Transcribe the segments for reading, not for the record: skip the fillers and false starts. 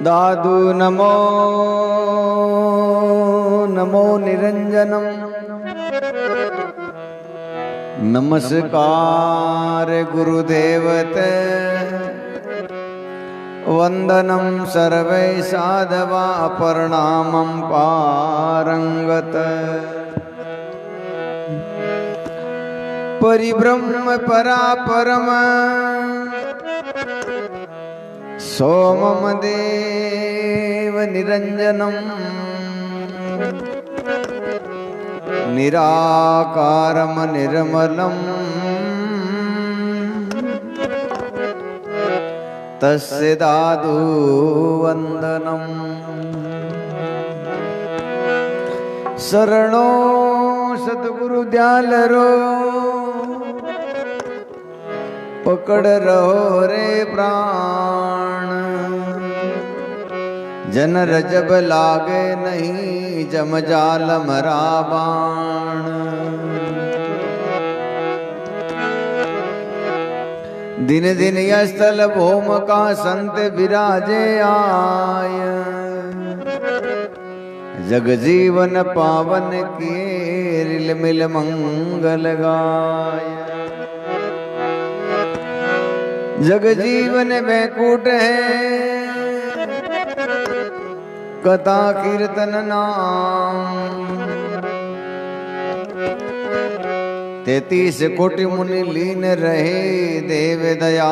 दादु नमो नमो निरंजनम नमस्कार गुरुदेवते वंदनम सर्वे साधवा प्रणामं पारंगत परिब्रह्म परापरम सोमम देव निरंजनम निराकारम निर्मलम तस्य दादु वंदनम शरणो सद्गुरु दयालरो पकड़ रहो रे प्राण जनर जब लागे नहीं जमजाल मरा बाण दिन दिन यस्थल भौम का संत विराजे आय जग जीवन पावन किए रिल मिल मंगल गाय जग जीवन बैकुंठ है कथा कीर्तन नाम 33 कोटि मुनि लीन रहे देव दया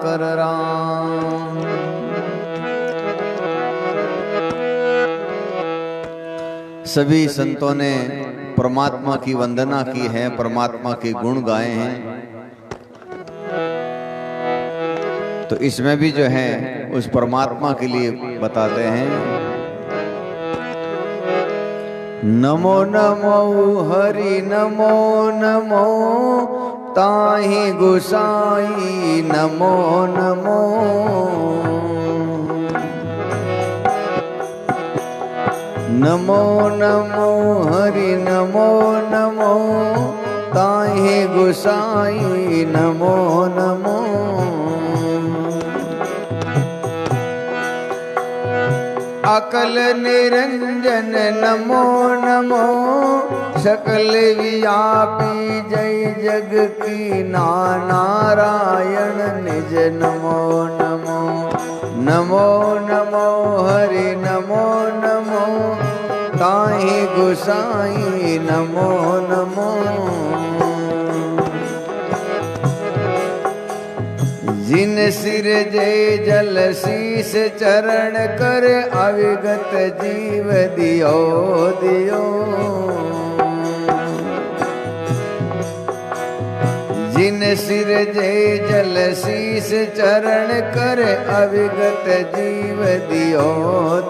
कर राम। सभी संतों ने परमात्मा की वंदना की है, परमात्मा के गुण गाए हैं। तो इसमें भी जो है उस परमात्मा के लिए बताते हैं नमो नमो हरि नमो नमो ताहि गोसाई नमो नमो नमो नमो हरि नमो नमो ताहि गोसाई नमो नमो अकल निरंजन नमो नमो सकल व्यापी जय जग की नारायण निज नमो नमो नमो नमो हरि नमो नमो ताहि गोसाई नमो नमो जिन सिर जय जल शीस चरण कर अविगत जीव दियो दियो जिन सिर जय जल शीस चरण कर अविगत जीव दियो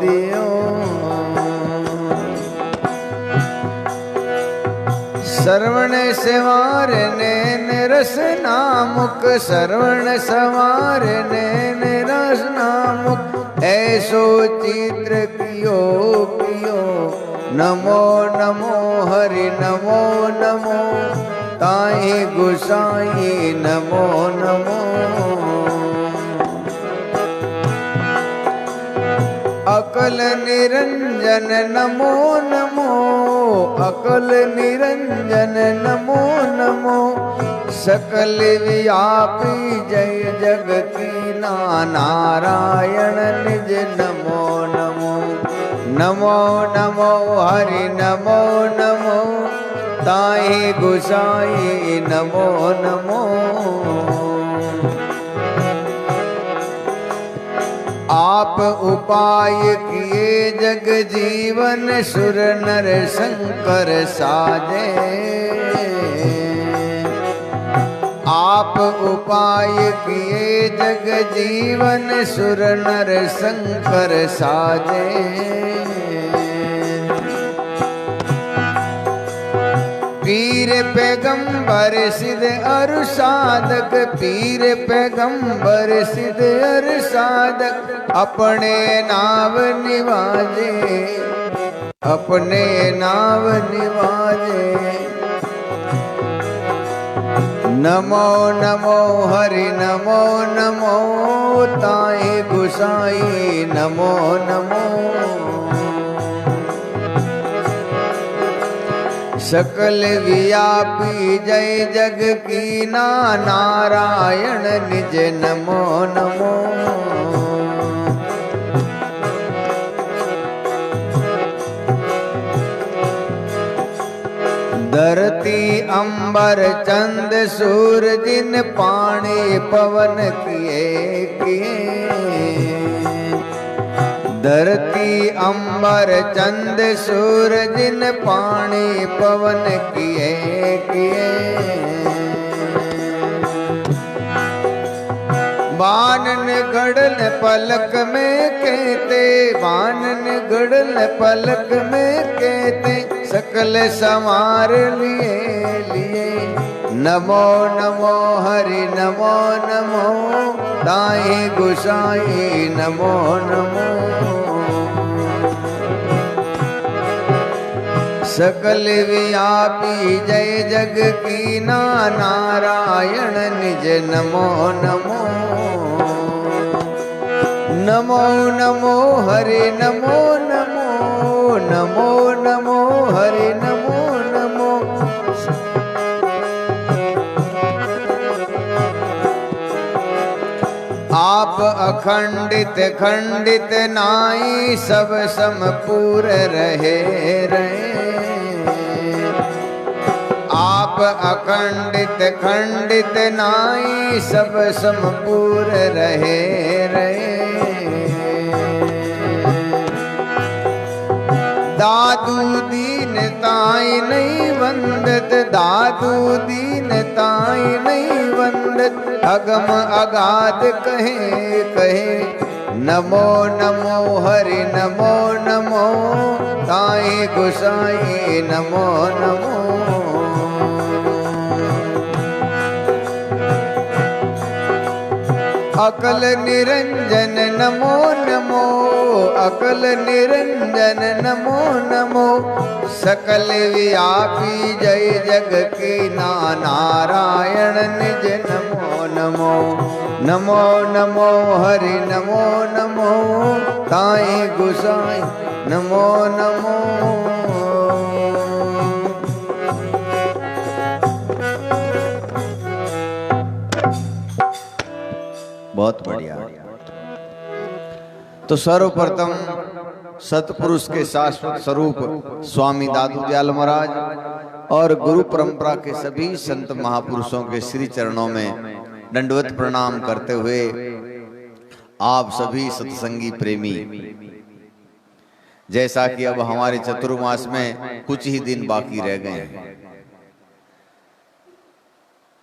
दियो श्रवण सवार नैन रसना मुख श्रवण सवार नैन रसना मुख ऐसो चित्र कियो कियो नमो नमो हरि नमो नमो ताहि गोसाई नमो नमो अकल निरंजन नमो नमो अकल निरंजन नमो नमो सकल व्यापी जय जग की नारायण निज नमो नमो नमो नमो हरि नमो नमो ताहि गोसाई नमो नमो आप उपाय किए जग जीवन सुर नर शंकर साजे आप उपाय किए जग जीवन सुर नर शंकर साजे पीर पैगंबर सिद्ध अरु साधक पीर पैगंबर सिद्ध अरु साधक अपने नाव निवाजे अपने नाव निवाजे नमो नमो हरि नमो नमो ताई गुसाई नमो नमो। सकल व्यापी जय जग की नारायण निज नमो नमो। धरती अंबर चंद सूर्य जिन पानी पवन किए किए। धरती अंबर चंद सूर्य जिन पानी पवन किए किए। बानन गढ़ल पलक में कहते, बानन गढ़ल पलक में कहते, सकल समार लिए लिए। नमो नमो हरि नमो नमो ताई गुसाई नमो नमो। सकल व्यापी जय जग की नारायण निज नमो नमो। नमो नमो हरि नमो नमो नमो नमो हरि नमो नमो। आप अखंडित खंडित नाई सब समपूर रहे रहे। आप अखंडित खंडित नाई सब समपूर रहे रहे। दादू दीन ताई नहीं वंदत, दादू दीन ताई नहीं वंदत, अगम अगाध कहे कहे। नमो नमो हरि नमो नमो ताई गुसाई नमो नमो। अकल निरंजन नमो नमो, अकल निरंजन नमो नमो। सकल व्यापी जय जग की नारायण निज नमो नमो। नमो नमो हरि नमो नमो ताई गुसाई नमो नमो। बहुत बढ़िया। तो सर्वप्रथम सतपुरुष के शाश्वत स्वरूप स्वामी दादू दयाल महाराज और गुरु परंपरा के सभी संत महापुरुषों के श्री चरणों में दंडवत प्रणाम करते हुए आप सभी सत्संगी प्रेमी, जैसा कि अब हमारे चतुर्मास में कुछ ही दिन बाकी रह गए हैं,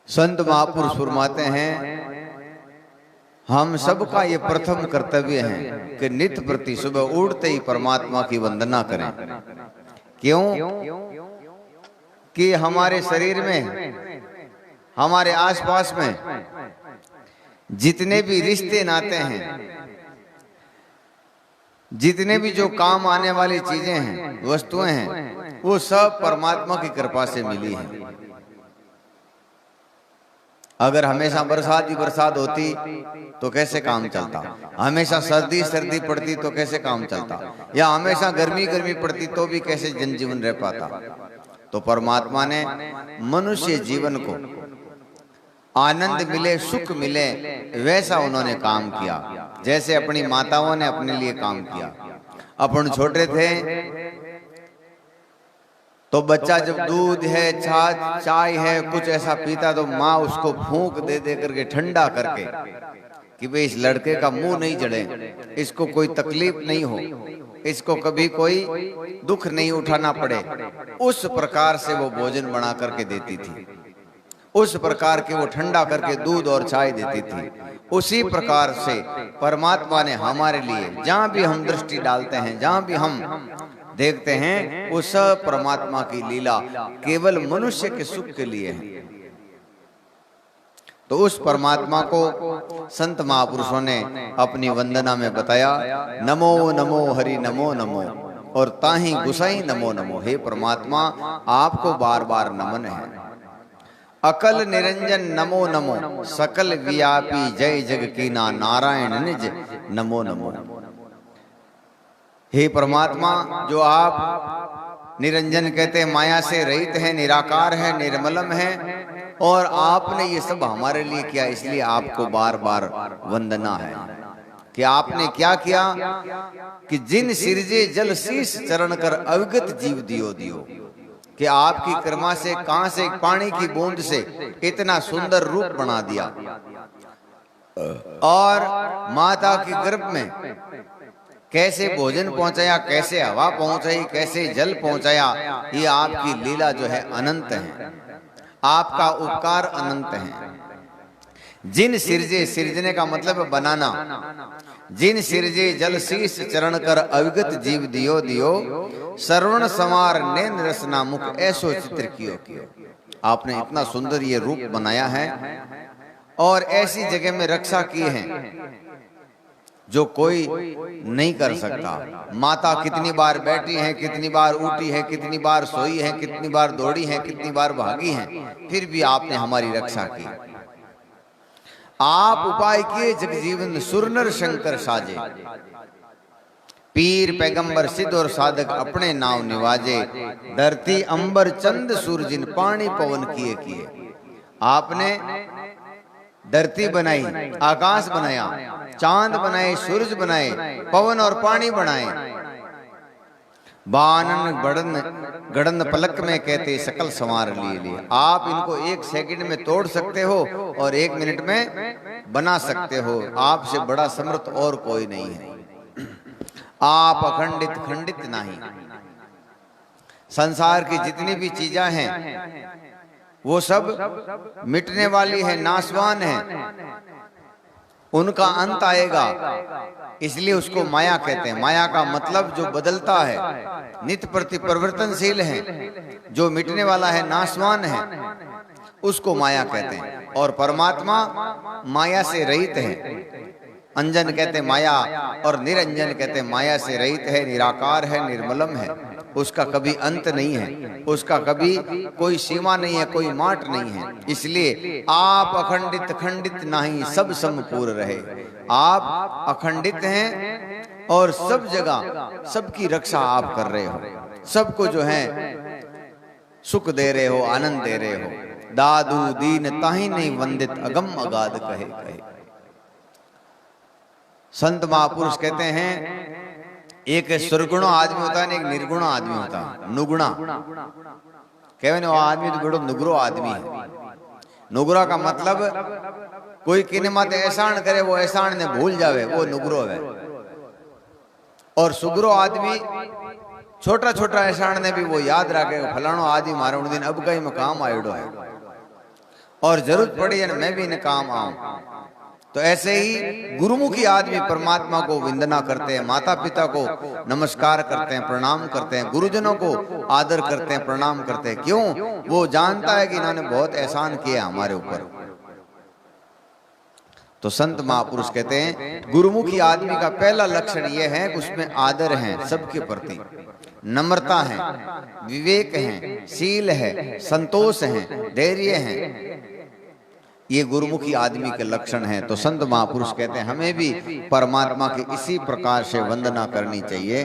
संत महापुरुष फरमाते हैं हम सबका ये प्रथम कर्तव्य है कि नित्य प्रति सुबह उठते ही परमात्मा की वंदना करें। क्यों? कि हमारे शरीर में, हमारे आसपास में जितने भी रिश्ते नाते हैं, जितने भी जो काम आने वाली चीजें हैं, वस्तुएं हैं, वो सब परमात्मा की कृपा से मिली हैं। अगर हमेशा बरसात ही बरसात होती तो कैसे काम चलता, हमेशा सर्दी सर्दी पड़ती तो कैसे काम चलता, या हमेशा गर्मी गर्मी पड़ती तो भी कैसे जनजीवन रह पाता। तो परमात्मा ने मनुष्य जीवन को आनंद मिले, सुख मिले, वैसा उन्होंने काम किया, जैसे अपनी माताओं ने अपने लिए काम किया। अपन छोटे थे तो बच्चा जब दूध है, चाय है, कुछ ऐसा पीता तो माँ उसको फूंक दे दे करके ठंडा करके कि भाई इस लड़के का मुंह नहीं जड़े, इसको कोई तकलीफ नहीं हो, इसको कभी कोई दुख नहीं उठाना पड़े, उस प्रकार से वो भोजन बना करके देती थी, उस प्रकार के वो ठंडा करके दूध और चाय देती थी। उसी प्रकार से परमात्मा ने हमारे लिए जहां भी हम दृष्टि डालते हैं, जहां भी हम देखते हैं, वो सब परमात्मा की लीला केवल मनुष्य के सुख के लिए है। तो उस परमात्मा को संत महापुरुषों ने अपनी वंदना में बताया, नमो नमो हरि नमो नमो और ताहि गुसाई नमो नमो। हे परमात्मा, आपको बार बार नमन है। अकल निरंजन नमो नमो, सकल व्यापी जय जग कीना, नारायण निज नमो नमो। हे परमात्मा, जो आप निरंजन कहते हैं, माया से रहित है, निराकार है, निर्मलम है, और आपने ये सब हमारे लिए किया, इसलिए आपको बार बार वंदना है कि आपने क्या किया कि जिन सिरजे जल शीश चरण कर अवगत जीव दियो दियो, कि आपकी कृपा से कहां से एक पानी की बूंद से इतना सुंदर रूप बना दिया, और माता के गर्भ में कैसे भोजन पहुंचाया, कैसे हवा पहुंचाई, कैसे जल पहुंचाया, ये आपकी लीला जो है अनंत है, आपका उपकार अनंत है। जिन सिरजे, सिरजने का मतलब है बनाना, जिन सिरजे जल शीश चरण कर अविगत जीव दियो दियो, श्रवण समार नैन रसना मुख ऐसो चित्र कियो कियो। आपने इतना सुंदर ये रूप बनाया है और ऐसी जगह में रक्षा की है जो कोई नहीं कर सकता। माता कितनी बार बैठी है, कितनी बार उठी है, कितनी बार सोई है, कितनी बार दौड़ी है, कितनी बार भागी है, फिर भी आपने हमारी रक्षा की। आप उपाय किए जगजीवन सुरनर शंकर साजे, पीर पैगंबर सिद्ध और साधक अपने नाव निवाजे, धरती अंबर चंद सूरजिन पानी पवन किए किए। आपने धरती बनाई, आकाश बनाया, चांद बनाए, सूरज बनाए, पवन और पानी बनाए, बानन बड़न गड़न पलक में कहते सकल संवार लिए लिए। आप इनको एक सेकंड में तोड़ सकते हो और एक मिनट में बना सकते हो, आपसे बड़ा समर्थ और कोई नहीं है। आप अखंडित खंडित नहीं। संसार की जितनी भी चीजें हैं वो सब मिटने वाली है, नाशवान है, उनका अंत आएगा, इसलिए उसको माया कहते हैं। माया का मतलब जो बदलता है, नित्य प्रति परिवर्तनशील है, जो मिटने वाला है, नाशवान है, उसको माया कहते हैं। और परमात्मा माया से रहित है। अंजन कहते माया और निरंजन कहते माया से रहित है, निराकार है, निर्मलम है, उसका कभी अंत नहीं है, उसका कभी कोई सीमा नहीं है, कोई माट नहीं है। इसलिए आप अखंडित खंडित नहीं, सब समपूर्ण रहे। आप अखंडित हैं और सब जगह सबकी रक्षा आप कर रहे हो, सबको जो है सुख दे रहे हो, आनंद दे रहे हो। दादू दीन ताही नहीं वंदित, अगम अगाध कहे कहे। संत महापुरुष कहते हैं एक सुरगुणो आदमी होता है, एक निर्गुणो आदमी होता है, नुगुणा कहने वो आदमी तो बड़ो नुगरो आदमी है। नुगरा का मतलब कोई किने माते एहसान करे, वो एहसान ने भूल जावे, वो नुगरो है। और सुगरो आदमी छोटा छोटा एहसान ने भी वो याद रखे, फलानो आदमी मारे उन दिन अब कहीं में काम आयोडो है और जरूरत पड़ी है मैं भी इन काम आऊं। तो ऐसे ही गुरुमुखी आदमी परमात्मा को वंदना करते हैं, माता पिता को नमस्कार करते हैं, प्रणाम करते हैं, गुरुजनों को आदर करते हैं, प्रणाम करते हैं। क्यों? वो जानता है कि इन्होंने बहुत एहसान किया हमारे ऊपर। तो संत महापुरुष कहते हैं गुरुमुखी आदमी का पहला लक्षण यह है कि उसमें आदर है, सबके प्रति नम्रता है, विवेक है, शील है, संतोष है, धैर्य है। ये गुरुमुखी आदमी के लक्षण हैं। तो संत महापुरुष कहते हैं हमें भी परमात्मा की इसी प्रकार से वंदना करनी चाहिए।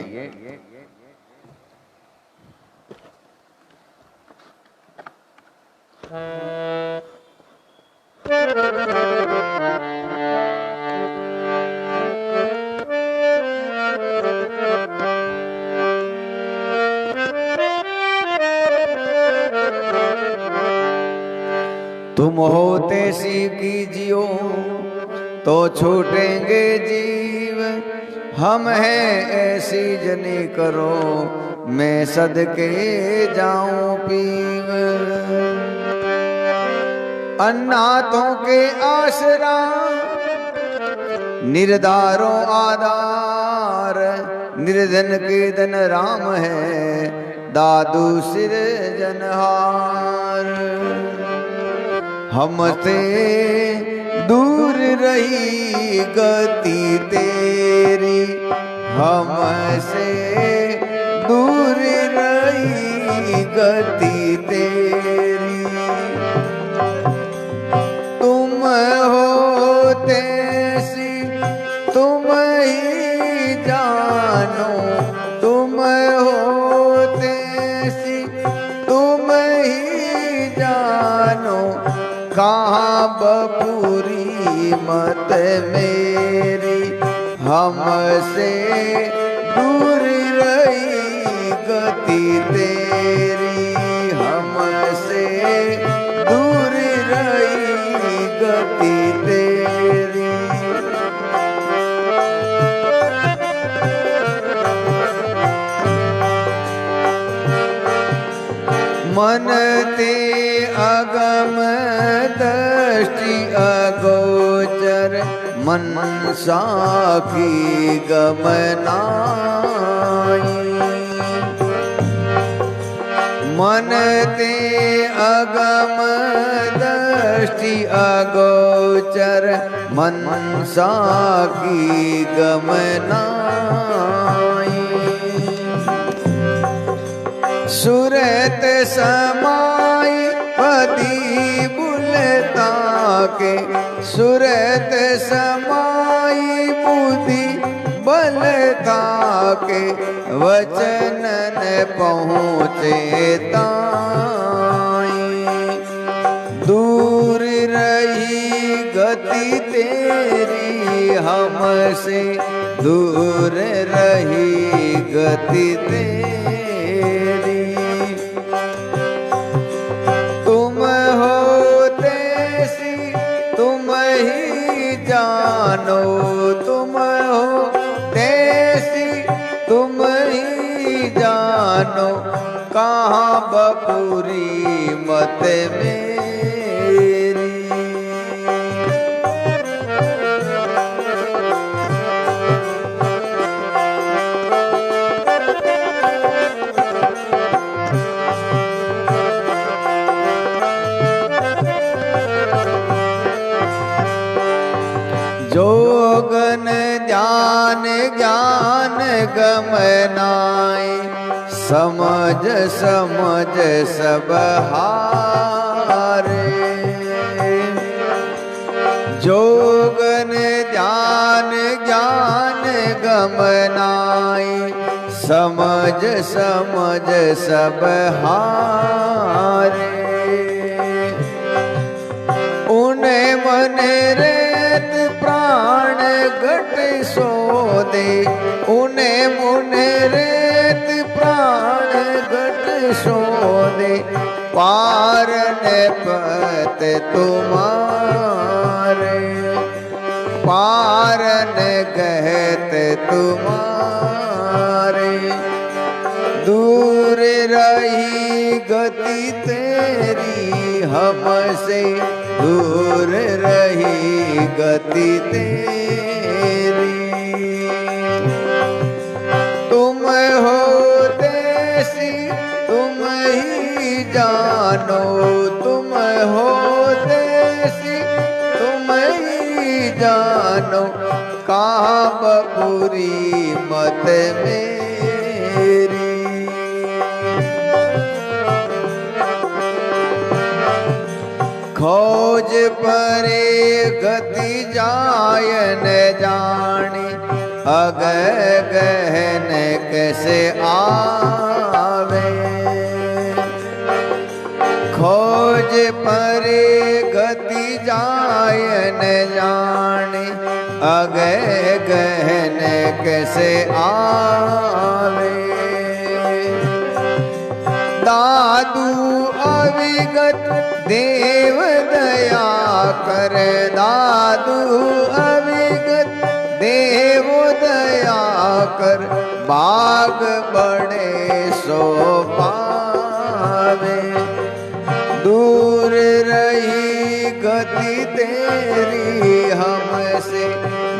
तुम होते सी कीजियो तो छूटेंगे जीव, हम हैं ऐसी जनी करो मैं सदके जाऊं पीव। अन्नाथों के आसरा निर्धारो आधार, निर्धन के धन राम है दादू सिरजनहार। हमसे दूर रही गति तेरी, हमसे दूर रही गति तेरी। तुम ही जानो, तुम होते सी तुम ही जानो, कहाँ बपुरी मत मेरी, हमसे दूर रही गति तेरी, हमसे दूर रही गति तेरी। मन ते अगम दृष्टि अगोचर, मनसा की गमनाई। मन ते अगम दृष्टि अगोचर, मनसा की गमनाई। सुरत समाई पदी बुलता के, सुरत समाई बुद्धि बलता के, वचनन पहुँचे ताई। दूर रही गति तेरी, हमसे दूर रही गति तेरी। तुम होते सी तुम ही जानो, तुम होते सी तुम ही जानो, कहाँ बपुरी मत मेरी। जोगन ध्यान ज्ञान गमनाई, समझ समझ सब हारे। जोगन ध्यान ज्ञान गमनाई, समझ समझ सब हारे। उन्हें मन रेत प्राण घट सो दे, उन्हें मुन रेत प्राण घट सो दे, पार न पत तुम्हारे, पार न गहत तुम्हारे। दूर रही गति तेरी, हमसे दूर रही गति तेरी। तुम होते सी तुम ही जानो, तुम होते सी तुम ही जानो, कहाँ बपुरी मत मेरी। खोज परे गति जायन जानी, अग गहन कैसे आवे। खोज परे गति जायन जानी, अग गहन कैसे आवे। दादू अविगत देव दया कर, दादू अविगत देव दया कर, बाग बड़े सो पावे। दूर रही गति तेरी, हमसे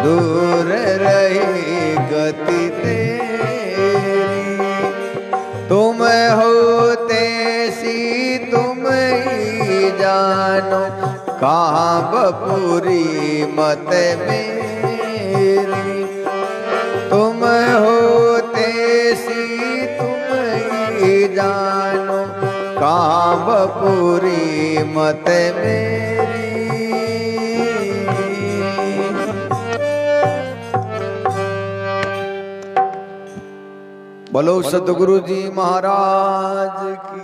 दूर रही गति तेरी। तुम होते सी तुम ही जानो, कहाँ बपुरी मत मेरी। तुम होते सी तुम ही जानो, कहाँ बपुरी मत मेरी। बोलो सतगुरु जी महाराज की,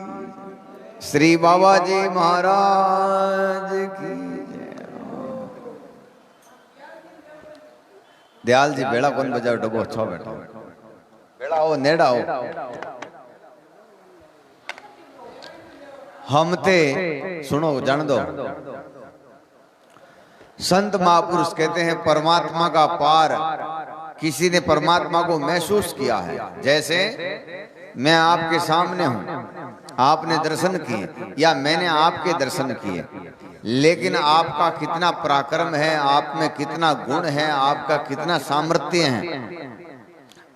श्री बाबा जी महाराज की। दयाल जी बेड़ा कौन बजाओ डबो छो बैठो बेड़ा हो नेड़ा हो। हम ते सुनो जान दो, संत महापुरुष कहते हैं परमात्मा का पार किसी ने परमात्मा को महसूस किया है। जैसे मैं आपके सामने हूं, आपने दर्शन किए या मैंने आपके दर्शन किए, लेकिन आपका कितना पराक्रम है, आप में कितना गुण है, आपका कितना सामर्थ्य है,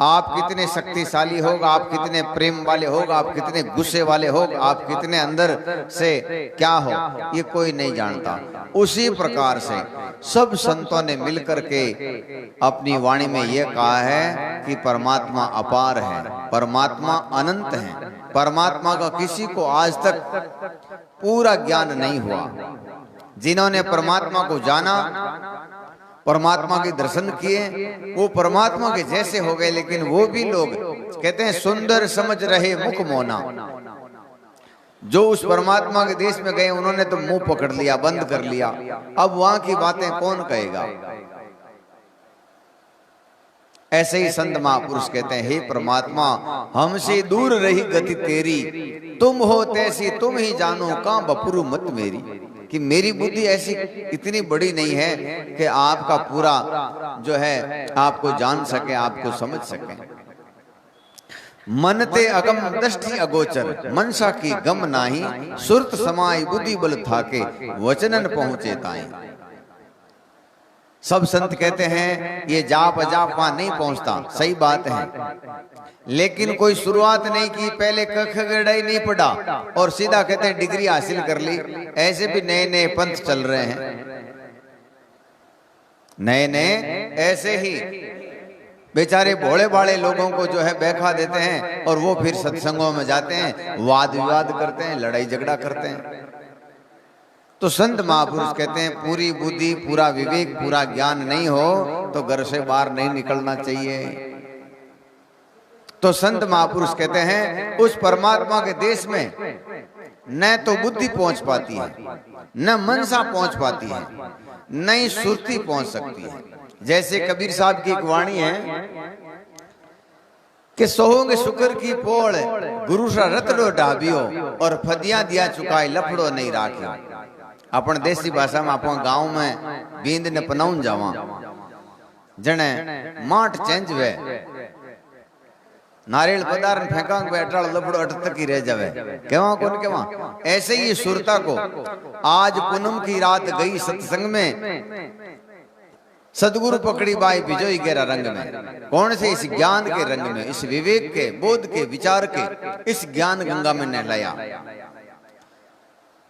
आप कितने शक्तिशाली होगा, आप कितने प्रेम वाले होगा, आप कितने गुस्से वाले होगा, आप कितने अंदर से क्या हो, ये कोई नहीं जानता। उसी प्रकार से सब संतों ने मिलकर के अपनी वाणी में यह कहा है कि परमात्मा अपार है, परमात्मा अनंत है, परमात्मा का किसी को आज तक पूरा ज्ञान नहीं हुआ। जिन्होंने परमात्मा को जाना, परमात्मा के दर्शन किए, वो परमात्मा के जैसे हो गए। लेकिन वो भी लोग कहते हैं सुंदर समझ रहे मुख मोना। जो उस परमात्मा के देश में गए उन्होंने तो मुंह पकड़ लिया, बंद कर लिया। अब वहां की बातें कौन कहेगा। ऐसे ही संत महापुरुष कहते हैं, हे परमात्मा हमसे दूर रही गति तेरी, तुम हो तैसी तुम ही जानो, का बपुरु मत मेरी। कि मेरी बुद्धि ऐसी इतनी बड़ी नहीं है कि आपका पूरा जो है आपको जान सके, आपको समझ सके। मन ते अगम दृष्टि अगोचर, मनसा की गम नाही, सुरत समाई बुद्धि बल थाके, वचनन पहुंचे ताई। सब संत कहते हैं ये जाप अजाप वहां नहीं पहुंचता, सही बात है, लेकिन कोई शुरुआत नहीं की, पहले कख गड़ाई नहीं पढ़ा और सीधा कहते हैं डिग्री हासिल कर ली। ऐसे भी नए नए पंथ चल रहे हैं, नए नए ऐसे ही बेचारे भोले भाले लोगों को जो है बहका देते हैं और वो फिर सत्संगों में जाते हैं, वाद विवाद करते हैं, लड़ाई झगड़ा करते हैं। तो संत महापुरुष कहते हैं पूरी बुद्धि, पूरा विवेक, पूरा ज्ञान नहीं हो तो घर से बाहर नहीं निकलना चाहिए। तो संत महापुरुष कहते हैं उस परमात्मा के देश में न तो बुद्धि पहुंच पाती है, न मनसा पहुंच पाती है, न ही सुरती पहुंच सकती है। जैसे कबीर साहब की एक वाणी है कि सोहोंगे शुक्र की पोड़, गुरु सा रतड़ो ढाबियो, और फदिया दिया चुकाई लफड़ो नहीं राखियो। अपन देसी भाषा में अपन गांव में बींद ने पनाउन जावा जने माट चेंज वे, नारियल पदार्थ फेंका बैठा लफड़ो अट तक ही रह जावे, केवा कौन केवा। ऐसे ही सुरता को आज पूनम की रात गई सत्संग में, सदगुरु पकड़ी बाई बिजोई गेरा रंग में। कौन से इस ज्ञान के रंग में, इस विवेक के, बोध के, विचार के, इस ज्ञान गंगा में नहलाया।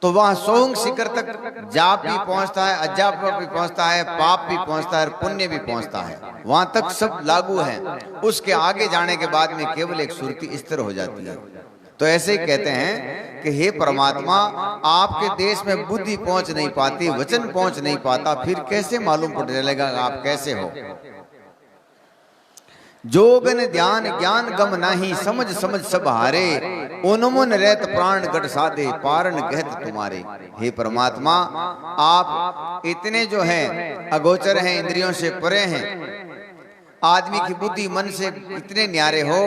तो वहां सोंग शिखर तक जाप भी पहुंचता है, अजाप भी पहुंचता है, पाप भी पहुंचता है और पुण्य भी पहुंचता है, वहां तक सब लागू है। उसके आगे जाने के बाद में केवल एक सुरती स्थिर हो जाती है। तो ऐसे ही कहते हैं कि हे परमात्मा आपके देश में बुद्धि पहुंच नहीं पाती, वचन पहुंच नहीं पाता, फिर कैसे मालूम पड़ चलेगा आप कैसे हो। जोगन ध्यान ज्ञान गम नाही, समझ समझ सब हारे, उन्मुन रहत प्राण गढ़ साधे, पारण कहत तुम्हारे। हे परमात्मा आप इतने जो हैं अगोचर हैं, इंद्रियों से परे हैं, आदमी की बुद्धि मन से इतने न्यारे हो,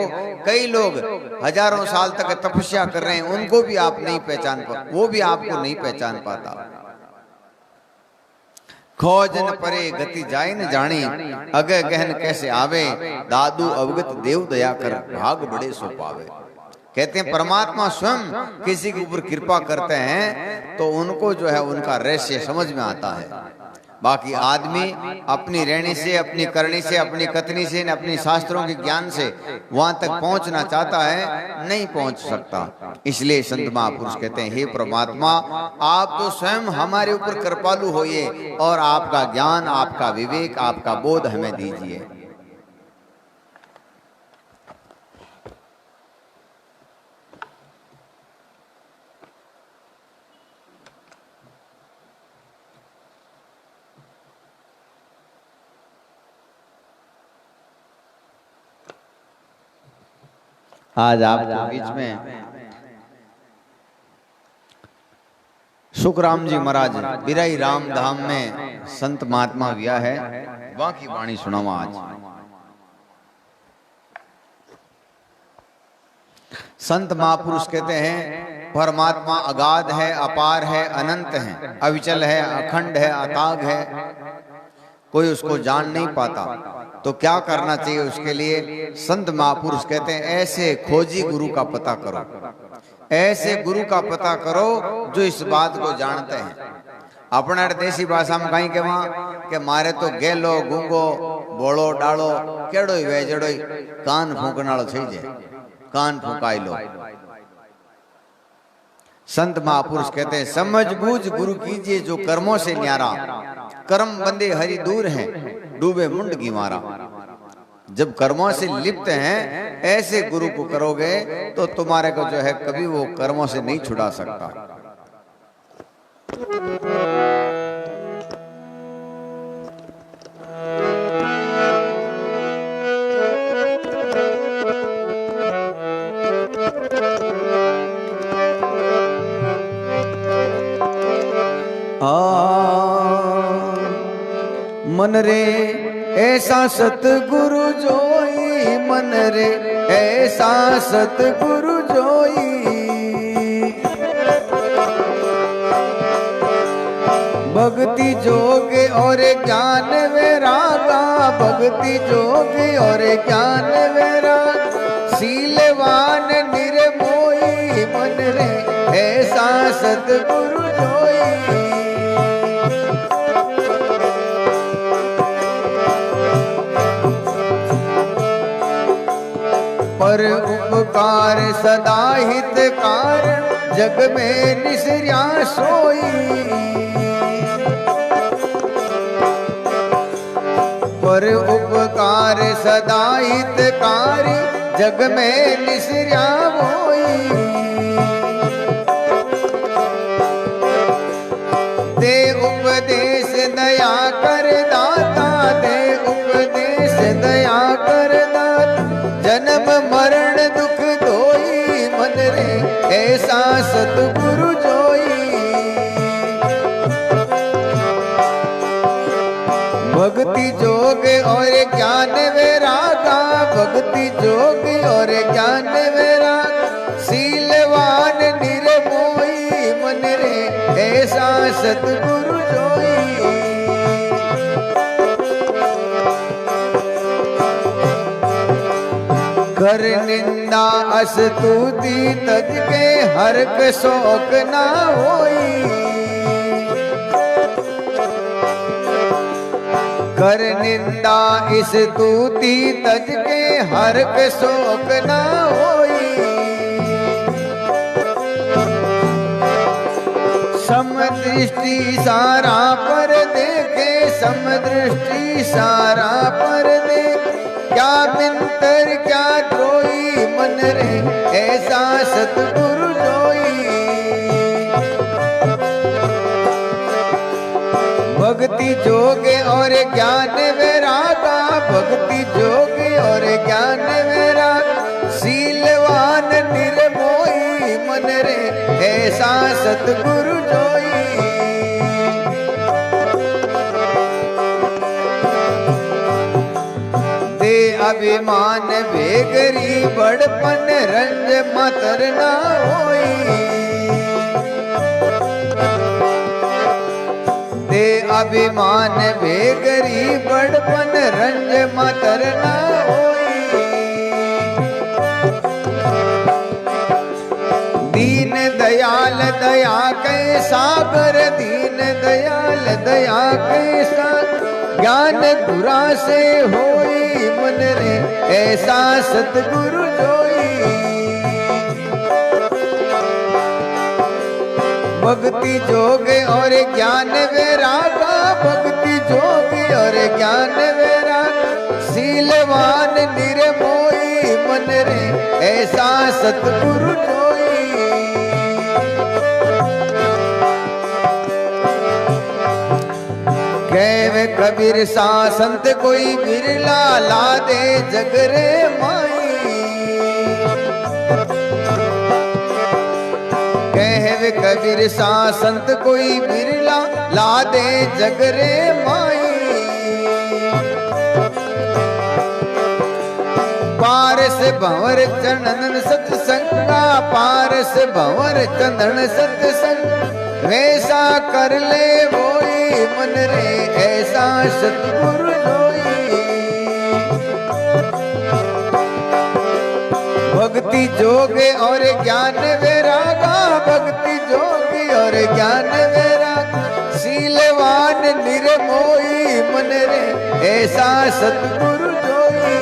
कई लोग हजारों साल तक तपस्या कर रहे हैं, उनको भी आप नहीं पहचान पाते, वो भी आपको नहीं पहचान पाता। खोजन परे गति जाय न जानी, अगे गहन कैसे आवे, दादू अवगत देव दया कर, भाग बड़े सो पावे। कहते हैं परमात्मा स्वयं किसी के ऊपर कृपा करते हैं तो उनको जो है उनका रहस्य समझ में आता है। बाकी आदमी अपनी रहनी से, अपनी करनी से, अपनी कथनी से, अपनी शास्त्रों के ज्ञान से वहां तक पहुंचना चाहता है, नहीं पहुंच सकता। इसलिए संत महापुरुष कहते हैं हे परमात्मा आप तो स्वयं हमारे ऊपर कृपालु होइए और आपका ज्ञान, आपका विवेक, आपका बोध हमें दीजिए। आज आपके बीच में सुखराम जी महाराज बिराई राम धाम में संत महात्मा गया है, वहां की वाणी सुनावा आज। संत महापुरुष कहते हैं परमात्मा अगाध है, अपार है, अनंत है, अविचल है, अखंड है, अताग है, कोई उसको जान नहीं पाता। तो क्या करना चाहिए उसके लिए? संत महापुरुष कहते हैं ऐसे खोजी गुरु का पता करो, ऐसे गुरु का पता करो जो इस बात को जानते हैं। अपना देसी भाषा में कहीं के मारे तो गेलो गूंगो बोलो डालो केड़ो वेजड़ो कान फूकनालो थई जाए, कान फूकाई लो। संत महापुरुष कहते हैं समझ बूझ गुरु कीजिए जो कर्मों से न्यारा, कर्म बंदे हरि दूर हैं, डूबे मुंड की मारा। जब कर्मों से लिप्त हैं ऐसे गुरु को करोगे तो तुम्हारे को जो है कभी वो कर्मों से नहीं छुड़ा सकता। मन रे ऐसा सतगुरु जोई, मन रे ऐसा सतगुरु जोई, भक्ति जोग और ज्ञान वैरागा, भक्ति जोग और ज्ञान वैराग, शीलवान निर्मोही, मन रे ऐसा सतगुरु जोई। पर उपकार सदा हितकार, जग में निसर्या सोई, पर उपकार सदा हितकारी, जग में निसर्या होई। दे उपदेश दया कर दाता, दे उपदेश दया कर दाता, जन्म मरण दुख धोई, मन रे ऐसा सतगुरु जोई। भक्ति जोग और ज्ञान वैरागा, भक्ति जोग और ज्ञान वैराग, शीलवान निर्मोही, मन रे ऐसा सतगुरु जोई। कर निंदा अस्तुति तज के हर्क शोक ना होई, कर निंदा स्तुति तज के हर्क शोक ना होई। समदृष्टि सारा पर देखे, समदृष्टि सारा पर देखे, क्या मिंतर क्या द्रोही, मन रे ऐसा सतगुरु जोई। भक्ति जोग और ज्ञान वैरागा, भक्ति जोग और ज्ञान वैराग, शीलवान निर्मोही, मन रे ऐसा सतगुरु जोई। अभिमान बेगरी बड़पन रंज मतर ना होई, दे अभिमान बेगरी बड़पन रंज मतर ना होई। दीन दयाल दया के सागर, दीन दयाल दया के सागर, ज्ञान गुरा से होई, मन रे ऐसा सतगुरु जोई। भक्ति जोग और ज्ञान वैरागा, भक्ति जोग और ज्ञान वैराग, शीलवान निर्मोही, मन रे ऐसा सतगुरु जोई। कैव कबीर सा संत कोई बिरला, ला दे जगरे माई, बिरसा संत कोई बिरला, ला दे जगरे माई। पारस भंवर चंदन सत्संगा, पारस भंवर चंदन सत्संग, वैसा कर ले वोई मन रे, ऐसा सतगुरु जोई। भक्ति जोगे और ज्ञान वैरागा, भक्ति जोगी और ज्ञान वैरागा, शीलवान निर्मोही मन रे, ऐसा सतगुरु जोई।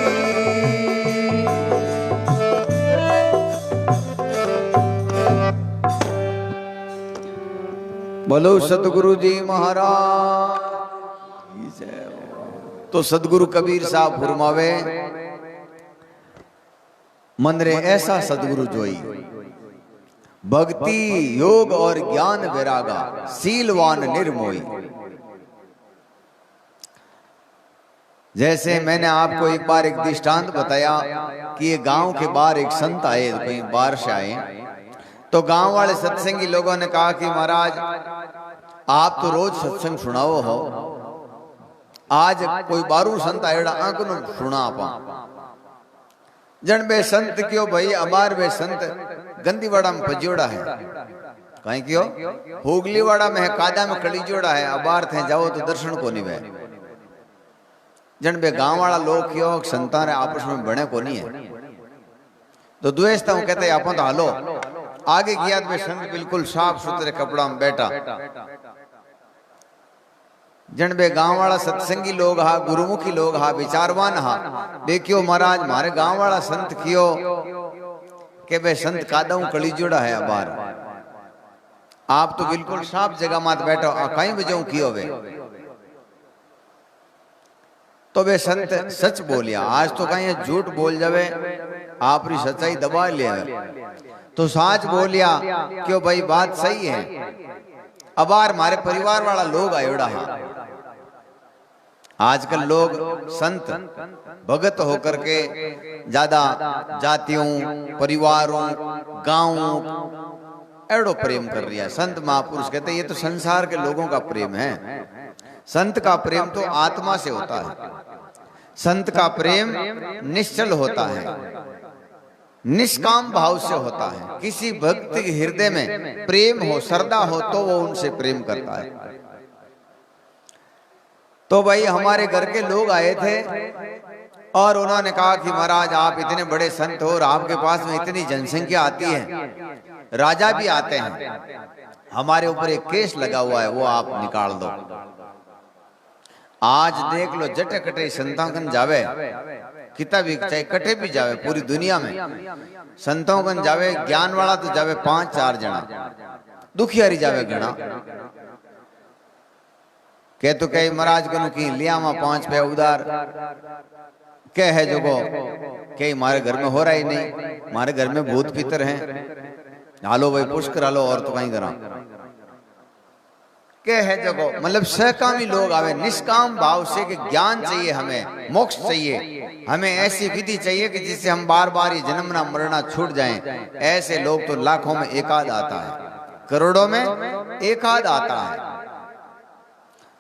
बोलो सतगुरु जी महाराज। तो सतगुरु कबीर साहब फरमावे, मन रे ऐसा सदगुरु जोई, भक्ति योग और ज्ञान वैरागा, सीलवान निर्मोही। जैसे मैंने आपको एक बार एक दृष्टांत बताया कि ये गांव के बाहर एक संत आए, कहीं बारिश आए, तो गांव वाले सत्संगी लोगों ने कहा कि महाराज आप तो रोज सत्संग सुनाओ हो, आज कोई बारू संत आएड़ा आंख न सुना आपा। जन बे संत क्यों भाई, अबार बे संत गंदीवाड़ा में पजियोड़ा है, कहीं क्यों हुगलीवाड़ा में है, कादा में कलीजोड़ा है, अबार थे जाओ तो दर्शन को नहीं वे। जन बे गांव वाला लोग क्यों संतान आपस में बने को नहीं है, तो द्वेषता हूं कहते अपन तो हालो। आगे गया तो संत बिल्कुल साफ सुथरे कपड़ा में बैठा। जन बे गांव वाला सत्संगी लोग हा, गुरुमुखी लोग हा, विचारवान हा, देखियो महाराज मारे गांव वाला संत कियो के बे संत कादाऊ कली जोड़ा है अबार, आप तो बिल्कुल साफ जगह मत बैठो, कहीं बजाऊ कियो वे। तो वे संत सच बोलिया, आज तो कहीं झूठ बोल जावे, आपरी सच्चाई दबा लिया। तो साच बोलिया क्यों भाई बात सही है, अबार मारे परिवार वाला लोग आयोड़ा है। आजकल लोग संत भगत होकर के ज्यादा जातियों, परिवारों, गांवों एड़ो प्रेम कर रही है। संत महापुरुष कहते ये तो संसार के लोगों का प्रेम है, संत का प्रेम तो आत्मा से होता है। संत का प्रेम निश्चल होता है, निष्काम भाव से होता है। किसी भक्त के हृदय में प्रेम हो, श्रद्धा हो तो वो उनसे प्रेम करता है। तो भाई हमारे घर के लोग आए थे और उन्होंने कहा कि महाराज आप इतने बड़े संत हो और आपके पास में इतनी जनसंख्या आती है, राजा भी आते हैं, हमारे ऊपर एक केस लगा हुआ है वो आप निकाल दो। आज देख लो जटे कटे संतांकन जावे, कितना भी चाहे कटे भी जावे, पूरी दुनिया में संतों कन जावे, ज्ञान वाला तो जावे 5-4 जना, दुखियारी जावे घना। कह तो कही महाराज कनु की लिया 5 पे उधार कह है जो कही हमारे घर में हो रहा ही नहीं, हमारे घर में भूत पितर हैं, हालो भाई पुष्कर हालो और तो कहीं करा क्या है जगो। मतलब सहकामी लोग आवे निष्काम भाव से कि ज्ञान चाहिए, हमें मोक्ष चाहिए, हमें ऐसी विधि चाहिए कि जिससे हम बार बार ये जन्मना मरना छूट जाएं। ऐसे लोग तो लाखों में एकाध आता है, करोड़ों में एकाध आता है।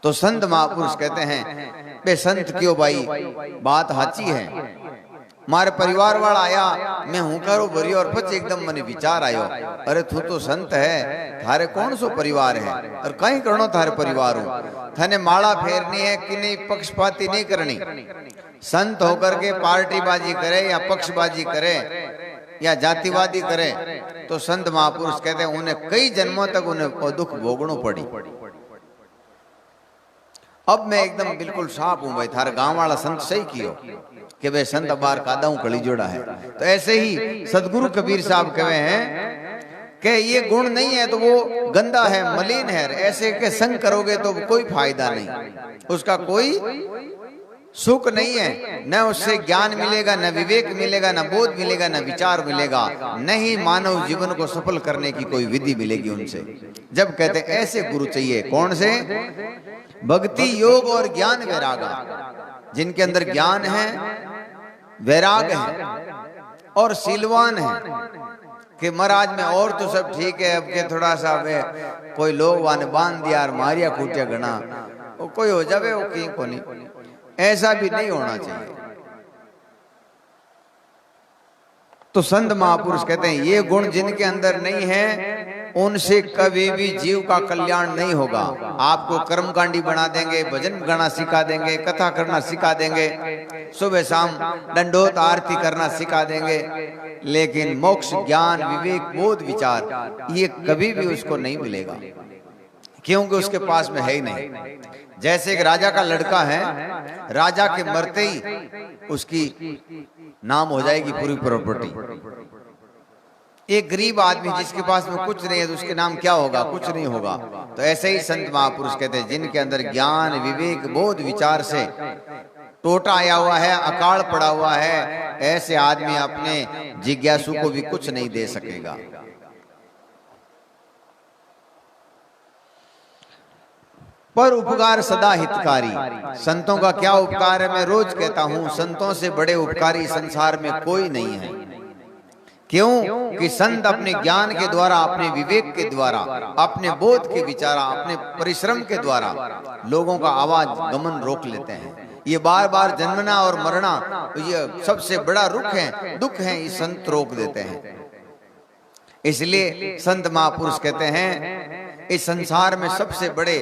तो संत महापुरुष कहते हैं बे संत क्यों भाई बात हाची है। मारे परिवार वाला आया, मैं हूं करो भरी और पच एकदम मने विचार आयो, अरे तू तो संत है, थारे कौन सो परिवार है और कहीं करो थारे परिवार हो, थाने माला फेरनी है कि नहीं, पक्षपाती नहीं करनी। संत होकर के पार्टीबाजी करे या पक्षबाजी करे या जातिवादी करे तो संत महापुरुष कहते हैं उन्हें कई जन्मों तक उन्हें दुख भोगना पड़ी। अब मैं एकदम बिल्कुल साफ हूं भाई, थारे गांव वाला संत सही कियो कि भाई संत बार कादाऊ कली जोड़ा है। तो ऐसे ही सदगुरु कबीर साहब कहे हैं कि ये गुण नहीं है तो वो गंदा है, मलिन है, ऐसे के संग करोगे तो कोई फायदा नहीं, उसका कोई सुख नहीं है, न उससे ज्ञान मिलेगा, न विवेक मिलेगा, न बोध मिलेगा, न विचार मिलेगा, न ही मानव जीवन को सफल करने की कोई विधि मिलेगी उनसे। जब कहते हैं ऐसे गुरु चाहिए, कौन से? भक्ति योग और ज्ञान वैरागा, जिनके अंदर ज्ञान है, वैराग है और शीलवान है। कि महाराज में और तो सब ठीक है, अब के थोड़ा सा वे कोई लोग वाने बांध दिया और मारिया कूटिया गना वो कोई हो जावे वो कहीं को नहीं, ऐसा भी नहीं होना चाहिए। तो संत महापुरुष कहते हैं ये गुण जिनके अंदर नहीं है उनसे कभी भी जीव का कल्याण नहीं होगा। आपको कर्मकांडी बना देंगे, भजन गाना सिखा देंगे, कथा करना सिखा देंगे, सुबह शाम दंडोत आरती करना सिखा देंगे, लेकिन मोक्ष ज्ञान विवेक बोध विचार ये कभी भी उसको नहीं मिलेगा, क्योंकि उसके पास में है ही नहीं। जैसे एक राजा का लड़का है, राजा के मरते ही उसकी नाम हो जाएगी पूरी प्रॉपर्टी। एक गरीब आदमी जिसके पास में कुछ नहीं है तो उसके नाम क्या होगा? कुछ नहीं होगा। तो ऐसे ही संत महापुरुष कहते हैं जिनके अंदर ज्ञान विवेक बोध विचार से टोटा आया हुआ है, अकाल पड़ा हुआ है, ऐसे आदमी अपने जिज्ञासु को भी कुछ नहीं दे सकेगा। पर उपकार सदा हितकारी। संतों का क्या उपकार है? मैं रोज कहता हूं संतों से बड़े उपकारी संसार में कोई नहीं है। क्यों कि संत अपने ज्ञान के द्वारा, अपने विवेक के द्वारा, अपने बोध के विचारा, अपने परिश्रम के द्वारा लोगों का आवाज गमन रोक लेते हैं। ये बार बार जन्मना और मरना ये सबसे बड़ा दुख है, ये संत रोक देते हैं। इसलिए संत महापुरुष कहते हैं इस संसार में सबसे बड़े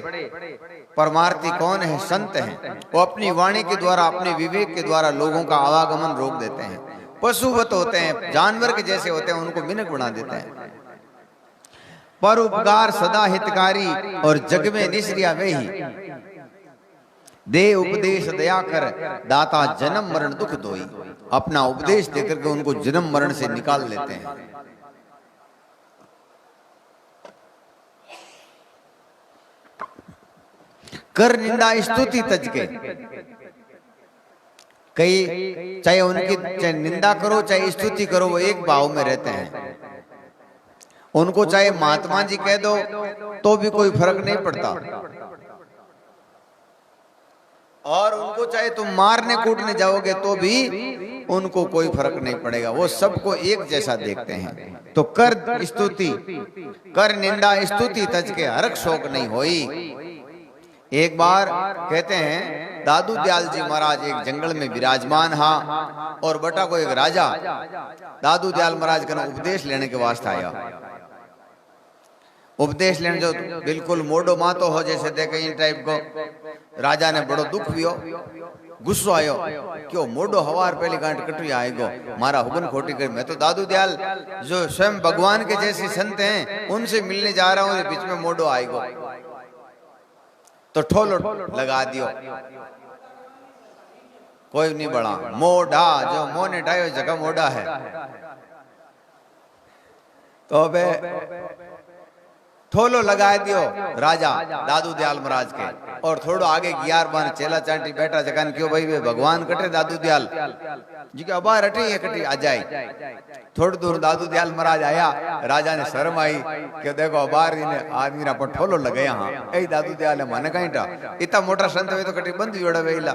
परमार्थी कौन है? संत हैं। वो अपनी वाणी के द्वारा, अपने विवेक के द्वारा लोगों का आवागमन रोक देते हैं। पशुवत होते हैं, जानवर के जैसे होते हैं, उनको मिनक बना देते हैं। पर उपकार सदा हितकारी और जग में निश्रिया वे ही दे उपदेश दया कर दाता जन्म मरण दुख दोई। अपना उपदेश देकर के उनको जन्म मरण से निकाल लेते हैं। कर निंदा स्तुति तज के, कई चाहे उनकी चाहे निंदा करो चाहे स्तुति करो वो एक भाव में रहते हैं। उनको चाहे महात्मा जी कह दो तो भी कोई फर्क नहीं पड़ता, और उनको चाहे तुम मारने कूटने जाओगे तो भी उनको कोई फर्क नहीं पड़ेगा, वो सबको एक जैसा देखते हैं। तो कर स्तुति कर निंदा स्तुति तज के हरक शोक नहीं होई। एक बार कहते हैं दादू दयाल जी महाराज एक जंगल में विराजमान हा और बटा को एक राजा दादू दयाल महाराज का उपदेश लेने के वास्ते आया। उपदेश लेने जो बिल्कुल मोडो मातो हो जैसे देखे इन टाइप को, राजा ने बड़ो दुख हुयो, गुस्सो आयो क्यों मोडो हवार पहली गांठ कटरी आएगो, मारा हुगन खोटी कर। मैं तो दादू दयाल जो स्वयं भगवान के जैसे संत हैं उनसे मिलने जा रहा हूँ, बीच में मोडो आएगो। तो ठोलो लगा दियो, कोई नहीं बढ़ा। मोढ़ा जो मोने डायो जगह मोढ़ा है। तो अबे ठोलो लगा दियो राजा दादू दयाल महाराज के, और थोड़ो आगे गियार बान चेला चांटी बैठा जगन क्यों भाई वे भगवान कटे दादू दयाल जी के अबार हटी कटी आ जाए। थोड़ी दूर दादू दयाल महाराज आया, राजा ने शर्म आई कि देखो अबार आदमी ना पर ठोलो लगे यहाँ ए दादू दयाल मन कहीं था इतना मोटा संत वे तो कटी बंद जोड़ा वेला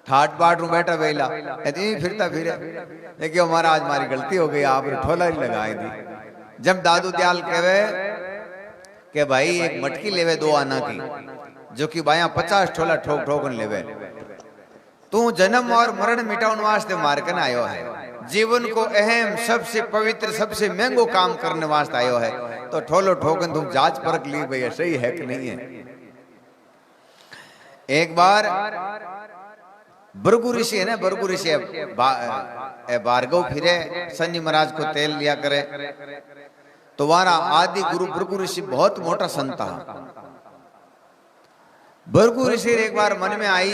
ठाट बाट रू बैठा वेला फिरता फिरे देखियो महाराज हमारी गलती हो गई, आप ठोला ही लगाई दी। जब दादू दयाल कहे कि भाई एक मटकी लेवे 2 आना की, जो कि बाया 50 ठोला ठोक ठोकन लेवे, तू जन्म और मरण मिटाउन वास्ते मारकन आयो है, जीवन को अहम सबसे पवित्र सबसे महंगो काम करने वास्ते आयो है, तो ठोलो ठोकन तुम जांच परख ली भैया सही है कि नहीं है। एक बार भृगु ऋषि है ना, भृगु ऋषि भार्गव फिरे शनि महाराज को तेल लिया करे, तो वारा आदि गुरु भृगु ऋषि बहुत मोटा संत था। भृगु ऋषि एक बार मन में आई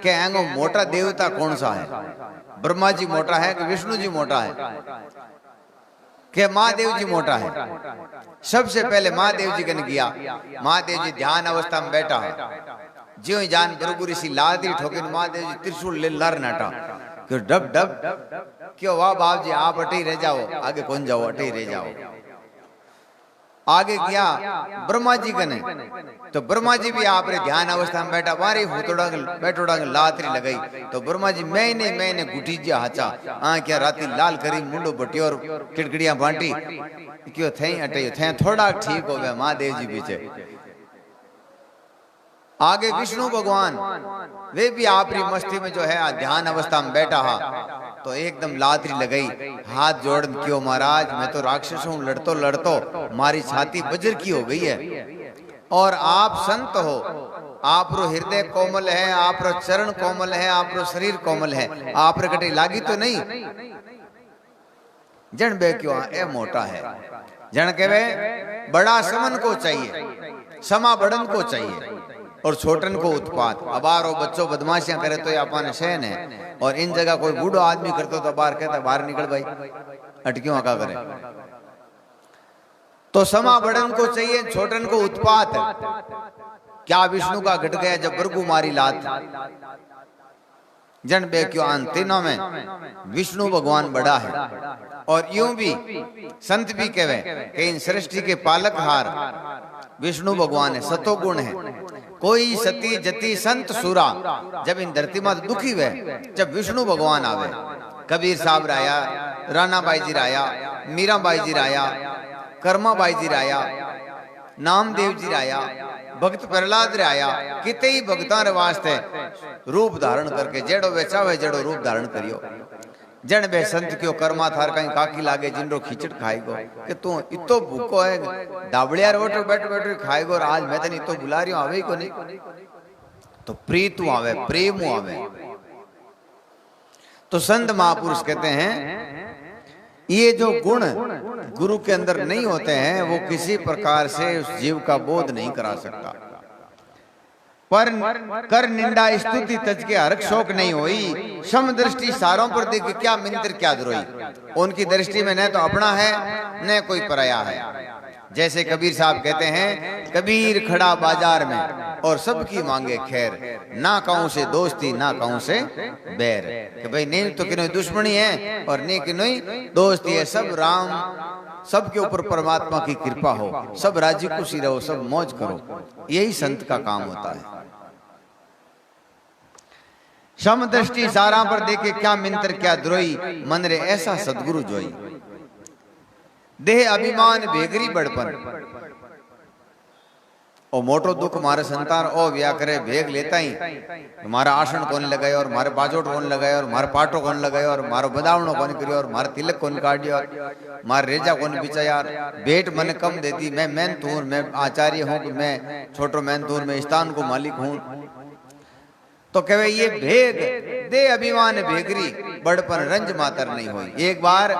कि एंगो मोटा देवता कौन सा है, ब्रह्मा जी मोटा है कि विष्णु जी मोटा है कि महादेव जी मोटा है। सबसे पहले महादेव जी कन गया, महादेव जी ध्यान अवस्था में बैठा है, ज्यों ही जान भृगु ऋषि लादी ठोकिन महादेव जी त्रिशूल ले लर नाटा क्यों डब डब क्यों वाह बाप जी आप अटे रह जाओ, आगे कौन जाओ अटे रह जाओ। आगे गया ब्रह्मा जी कने, तो ब्रह्मा जी भी आप रे ध्यान अवस्था में बैठा, मारी बैठोड़ा लातरी लगाई, तो ब्रह्मा जी मैंने गुटी जी हाचा क्या राती लाल करी मुंडो बटी और किड़किड़िया बांटी क्यों थे अटे थे थोड़ा ठीक हो गया महादेव जी पीछे। आगे विष्णु भगवान वे भी आपरी मस्ती में जो है ध्यान अवस्था में बैठा हा, तो एकदम लातरी लगाई, हाथ जोड़ क्यों महाराज मैं तो राक्षस हूं, लड़तो लड़तो मारी छाती वज्र की हो गई है, और आप संत हो, आप रो हृदय कोमल है, आप रो चरण कोमल है, आप रो शरीर कोमल है, आप रे कटे लागी तो नहीं। जन बे क्यों ए मोटा है, जन के वे बड़ा समन को चाहिए, समा बड़न को चाहिए और छोटन को उत्पात। अबार और बच्चों बदमाशियां करे तो ये अपन शहन है, और इन जगह कोई बूढ़ो आदमी करते तो बाहर कहता बाहर निकल भाई अटक्यों आका करे। तो समा बड़न को चाहिए, छोटन को उत्पात। क्या विष्णु का घट गया जब भृगु मारी लात। जन बे क्यों आन तीनों में विष्णु भगवान बड़ा है, और यूं भी संत भी कहे कि इन सृष्टि के पालक हार विष्णु भगवान है, सतो गुण है। कोई सती जति संत सुरा, जब इन धरती में दुखी हुए जब विष्णु भगवान आवे, कबीर साहब राया, Rana by ji Raya, Meera by ji Raya, Karma by जी राया, नामदेव जी राया, भक्त प्रहलाद राया, किते ही भक्तां रे वास्ते रूप धारण करके जेड़ो बेचावे जेड़ो रूप धारण करियो। जन बे संत क्यों कर्मा थार कहीं काकी लागे जिनरो खिचड़ खाएगो कि तू इतो भूखो है दाबड़िया रोटो बैठ बैठ खाएगो, और आज मैं तने इतो बुला रही हूं आवे को नहीं, तो प्रीतु आवे प्रेम आवे। तो संत महापुरुष कहते हैं ये जो गुण गुरु के अंदर नहीं होते हैं वो किसी प्रकार से उस जीव का बोध नहीं करा सकता। पर कर निंदा स्तुति तज के हरक शोक नहीं होई, सम दृष्टि सारों पर देख क्या मिंत्र क्या द्रोही। उनकी दृष्टि में न तो अपना है न कोई पराया है। जैसे कबीर साहब कहते हैं, कबीर खड़ा बाजार में और सबकी मांगे खैर, ना कहूं से दोस्ती ना कहूं से बैर। कि भाई नहीं तो किन्हीं दुश्मनी है और नहीं किन्हीं दोस्ती है, सब राम सबके ऊपर परमात्मा की कृपा हो, सब राजी खुशी रहो, सब मौज करो, यही संत का काम होता है। सम दृष्टि सारा पर देखे क्या मिंत्र क्या द्रोही, मन रे ऐसा सदगुरु जोई। देह अभिमान भेगरी बड़पन, ओ मोटो दुख मारे संतान ओ व्या करे भेग लेता ही, मारा आसन कौन लगाए और मारे बाजोट कौन लगाए और मारे पाटो कौन लगाए और मारो बदावनो कौन करियो और मारे तिलक कौन काटियो और मारे रेजा कौन बिचा यार, भेंट मन कम देती, मैं मेहनतूर मैं आचार्य हूँ, मैं छोटो मेहनतूर मैं स्थान को मालिक हूँ। तो कहे ये भेग दे अभिमान भेगरी बड़पन रंज मातर नहीं हुई। एक बार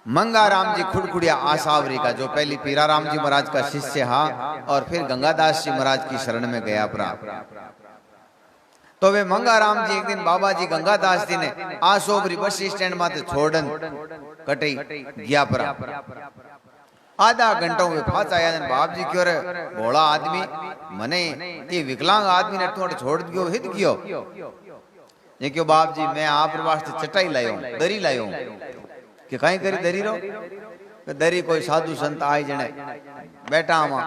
मंगाराम जी खुड़खुड़िया आसावरी का, जो पहली पीराराम जी महाराज का शिष्य हा और फिर गंगादास जी महाराज की शरण में गया परा, तो वे मंगाराम जी एक दिन बाबा जी गंगादास जी ने आसोबरी बस स्टैंड माते छोड़न कटई गया परा। आधा घंटों में फाच आया बाप जी क्यों रे भोला आदमी मने ये विकलांग आदमी ने तू छोड़ दियो हित कियो। ये क्यों बाप जी मैं आप वास्ते चटाई लायो दरी लायो कि कहीं करी दरी रो, दरी कोई साधु संत आई जने बैठा आमा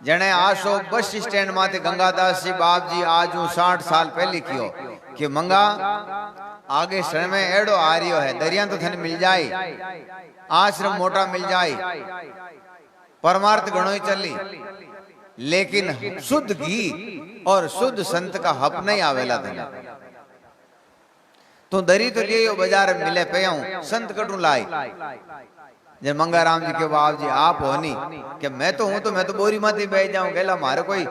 जने आसो बस स्टैंड माते गंगादास जी बाप जी आज 60 साल पहले कियो कि मंगा आगे शरण में एड़ो आ रियो है, दरिया तो थने मिल जाए, आश्रम मोटा मिल जाए, परमार्थ गणो ही चली, लेकिन शुद्ध घी और शुद्ध संत का हप नहीं आवेला था। तो दरी तो लियो बाजार में मिले पे हूं संत कटू लाई। जब मंगाराम जी के बाप जी आप हो नहीं कि मैं तो हूं, तो मैं तो बोरी माते बैठ जाऊं, कहला मारे कोई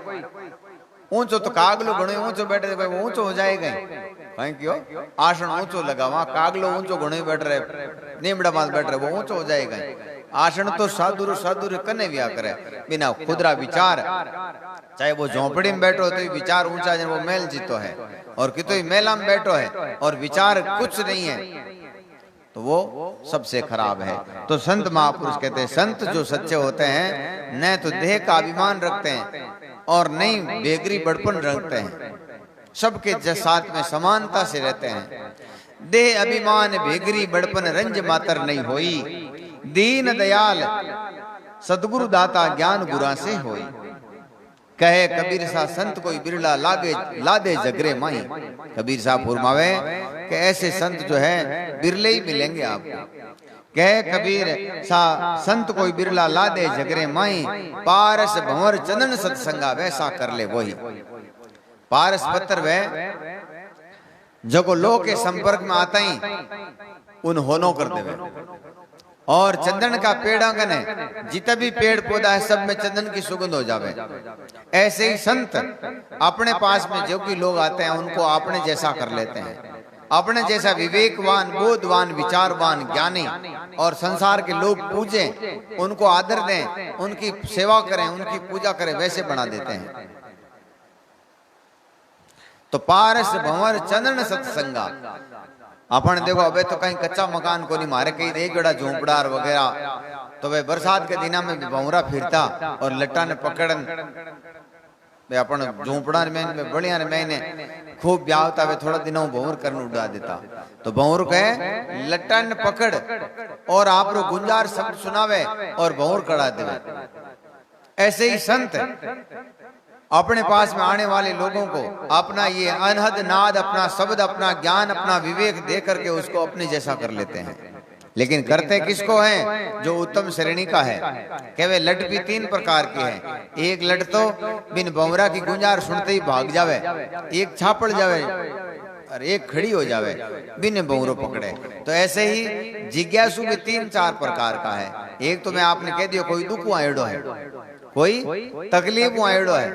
ऊंचो तो कागलो घणो ऊंचो बैठे कोई ऊंचो हो जाएगा कहीं क्यों आसन ऊंचो लगा, वहां कागलो ऊंचो घणो बैठ रहे, नीमड़ा मात बैठ रहे, वो ऊंचो हो जाएगा। आसन तो साधुर कने व्या करे बिना खुदरा विचार, चाहे वो झोंपड़ी में बैठो तो विचार ऊंचा है, वो मेल जीतो है, और कितो मेला में बैठो है और विचार कुछ नहीं है, तो वो सबसे खराब है। तो संत महापुरुष कहते हैं संत जो सच्चे होते हैं न तो देह का अभिमान रखते हैं और नहीं बेगरी बड़पन रखते हैं, सबके साथ में समानता से रहते हैं। देह अभिमान बेगरी बड़पन रंज मातर नहीं होई, दीन दयाल सदगुरु दाता ज्ञान गुरा से होई। कहे कबीर सा संत कोई बिरला लागे लादे जगरे माई। कबीर साहब फरमावे कि ऐसे संत जो है बिरले ही मिलेंगे आपको। कहे कबीर सा संत कोई बिरला लादे जगरे माई। पारस भंवर चंदन सत्संगा वैसा कर ले वही। पारस पत्थर वह जो लोग के संपर्क में आता ही उन होनो कर देवे। और चंदन का पेड़ आंगन है, जितना भी पेड़ पौधा है सब में चंदन की सुगंध हो जावे। ऐसे ही संत अपने पास में जो भी लोग आते हैं उनको अपने जैसा कर लेते हैं। अपने जैसा विवेकवान, बोधवान, विचारवान, ज्ञानी और संसार के लोग पूजे, उनको आदर दें, उनकी सेवा करें, उनकी पूजा करें, वैसे बना देते हैं। तो पारस भंवर चंदन सत्संगा। अपन देखो अबे तो कहीं कच्चा मकान को नहीं मारे, कहीं एक बड़ा झोंपड़ा वगैरह, तो वे बरसात के दिना में भंवरा फिरता और लट्टा ने पकड़न वे अपन झोंपड़ा में बढ़िया मैंने खूब ब्याहता वे थोड़ा दिनों भंवर करने उड़ा देता। तो भंवर कहे लट्टा ने पकड़ और आप रो गुंजार शब्द सुनावे और भंवर कड़ा देवे। ऐसे ही संत अपने पास में आने वाले लोगों को अपना ये अनहद नाद, अपना शब्द, अपना ज्ञान, अपना विवेक दे करके उसको अपने जैसा कर लेते हैं। लेकिन करते किसको हैं? जो उत्तम श्रेणी का है। कि वे लट भी तीन प्रकार के हैं। एक लट तो बिन भंवरा की गुंजार सुनते ही भाग जावे, एक छापड़ जावे और एक खड़ी हो जावे बिन भंवरो पकड़े। तो ऐसे ही जिज्ञासु भी तीन चार प्रकार का है। एक तो मैं आपने कह दिया कोई दुख आएड़ो है, कोई तकलीफ आएड़ो है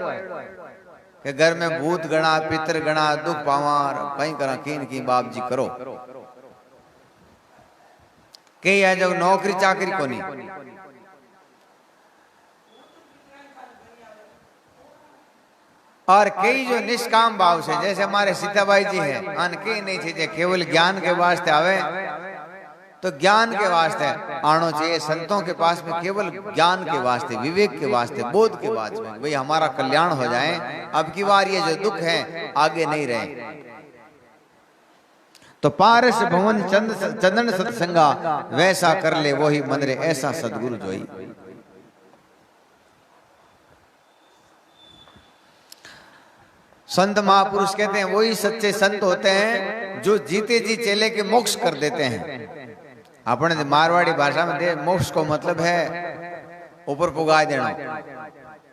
कि घर में भूत गणा, पितर गणा, दुख पावार कहीं करा कीन की बाप जी करो। कई है जब नौकरी चाकरी को नहीं, और कई जो निष्काम भाव से, जैसे हमारे सीताबाई जी हैं, अनके नहीं चीजें केवल ज्ञान के वास्ते आवे, तो ज्ञान के वास्ते आना चाहिए संतों के पास में, केवल ज्ञान के वास्ते, विवेक के वास्ते, बोध के वास्ते, भाई हमारा कल्याण हो जाए, अब की बार ये जो दुख है आगे नहीं रहे। तो पारस भवन चंदन सत्संगा वैसा कर ले वही मंदरे, ऐसा सदगुरु जोई। संत महापुरुष कहते हैं वही सच्चे संत होते हैं जो जीते जी चेले के मोक्ष कर देते हैं। अपने मारवाड़ी भाषा में दे मोक्ष को मतलब है ऊपर पुगा देना,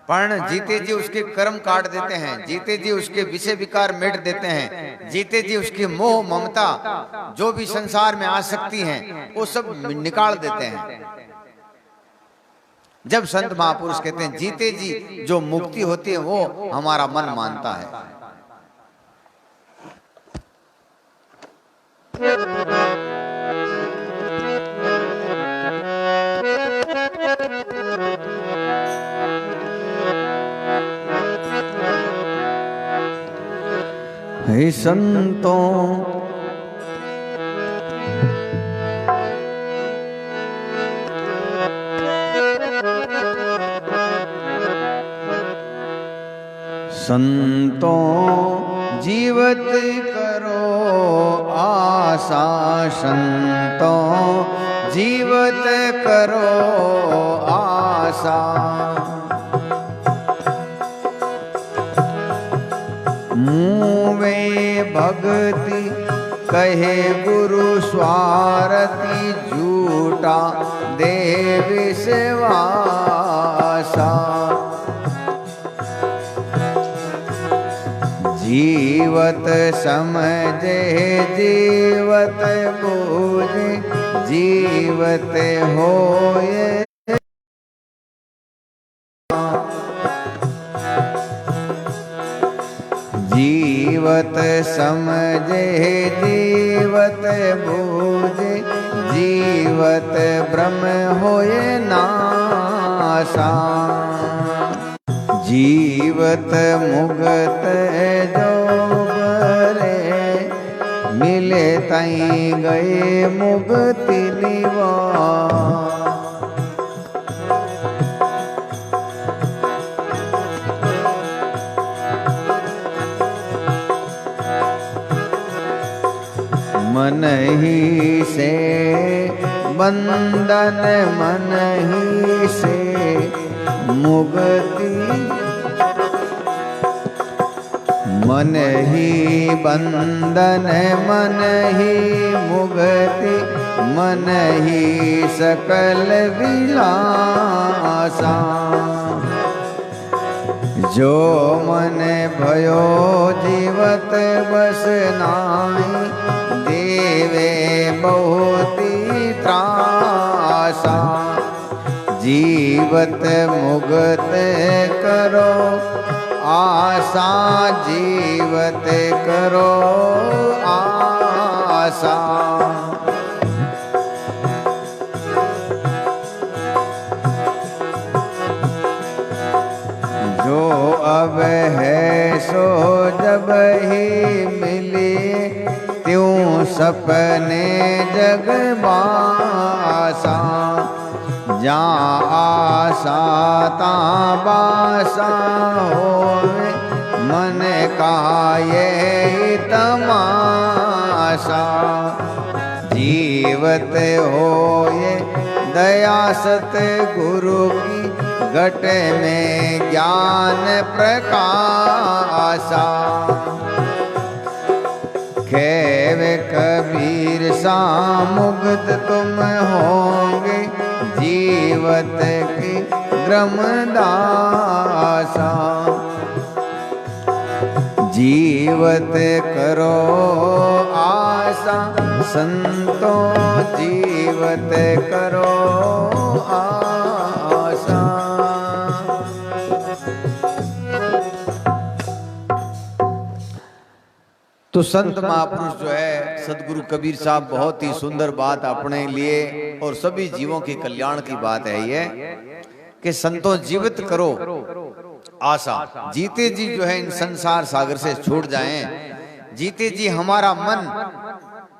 पर जीते जी उसके कर्म काट देते हैं, जीते जी उसके विषय विकार मिट देते हैं, जीते जी उसकी मोह ममता जो भी संसार में आ सकती हैं वो सब निकाल देते हैं। जब संत महापुरुष कहते हैं जीते जी जो मुक्ति होती है वो हमारा मन मानता है। हे संतों संतों जीवत करो आशा, संतों जीवत करो आशा। मुवे भक्ति कहे गुरु स्वारथी, झूठा देव सेवासा। जीवत समझे जीवत बूझे, जीवत होए जीवत समझे जीवत बूझे, जीवत ब्रह्म होए नासा। जीवत मुगत जो बरे, मिले ताई गए मुक्ति निवास। मन ही से बंधन, मन ही से मुक्ति, मन ही बंधन, मन ही मुक्ति, मन ही सकल विलासा। जो मन भयो जीवत बस नाहि, देवे बहुती त्रासा। जीवत मुक्त करो आशा, जीवत करो आशा। जो अब है सो जब ही मिले, त्यों सपने जग बासा। जहाँ आशा ता बासा होवे, मन का ये तमाशा। जीवत होए दया सत गुरु की, घट में ज्ञान प्रकाशा। खेवे कबीर सा मुग्ध तुम होंगे, जीवत की ग्रमदासा। जीवत करो आशा संतों, जीवत करो आशा। तो संत महापुरुष जो है सदगुरु कबीर साहब बहुत ही सुंदर बात अपने लिए और सभी जीवों के कल्याण की बात है ये कि संतों जीवित करो आशा। जीते जी जो है इन संसार सागर से छूट जाएं, जीते जी हमारा मन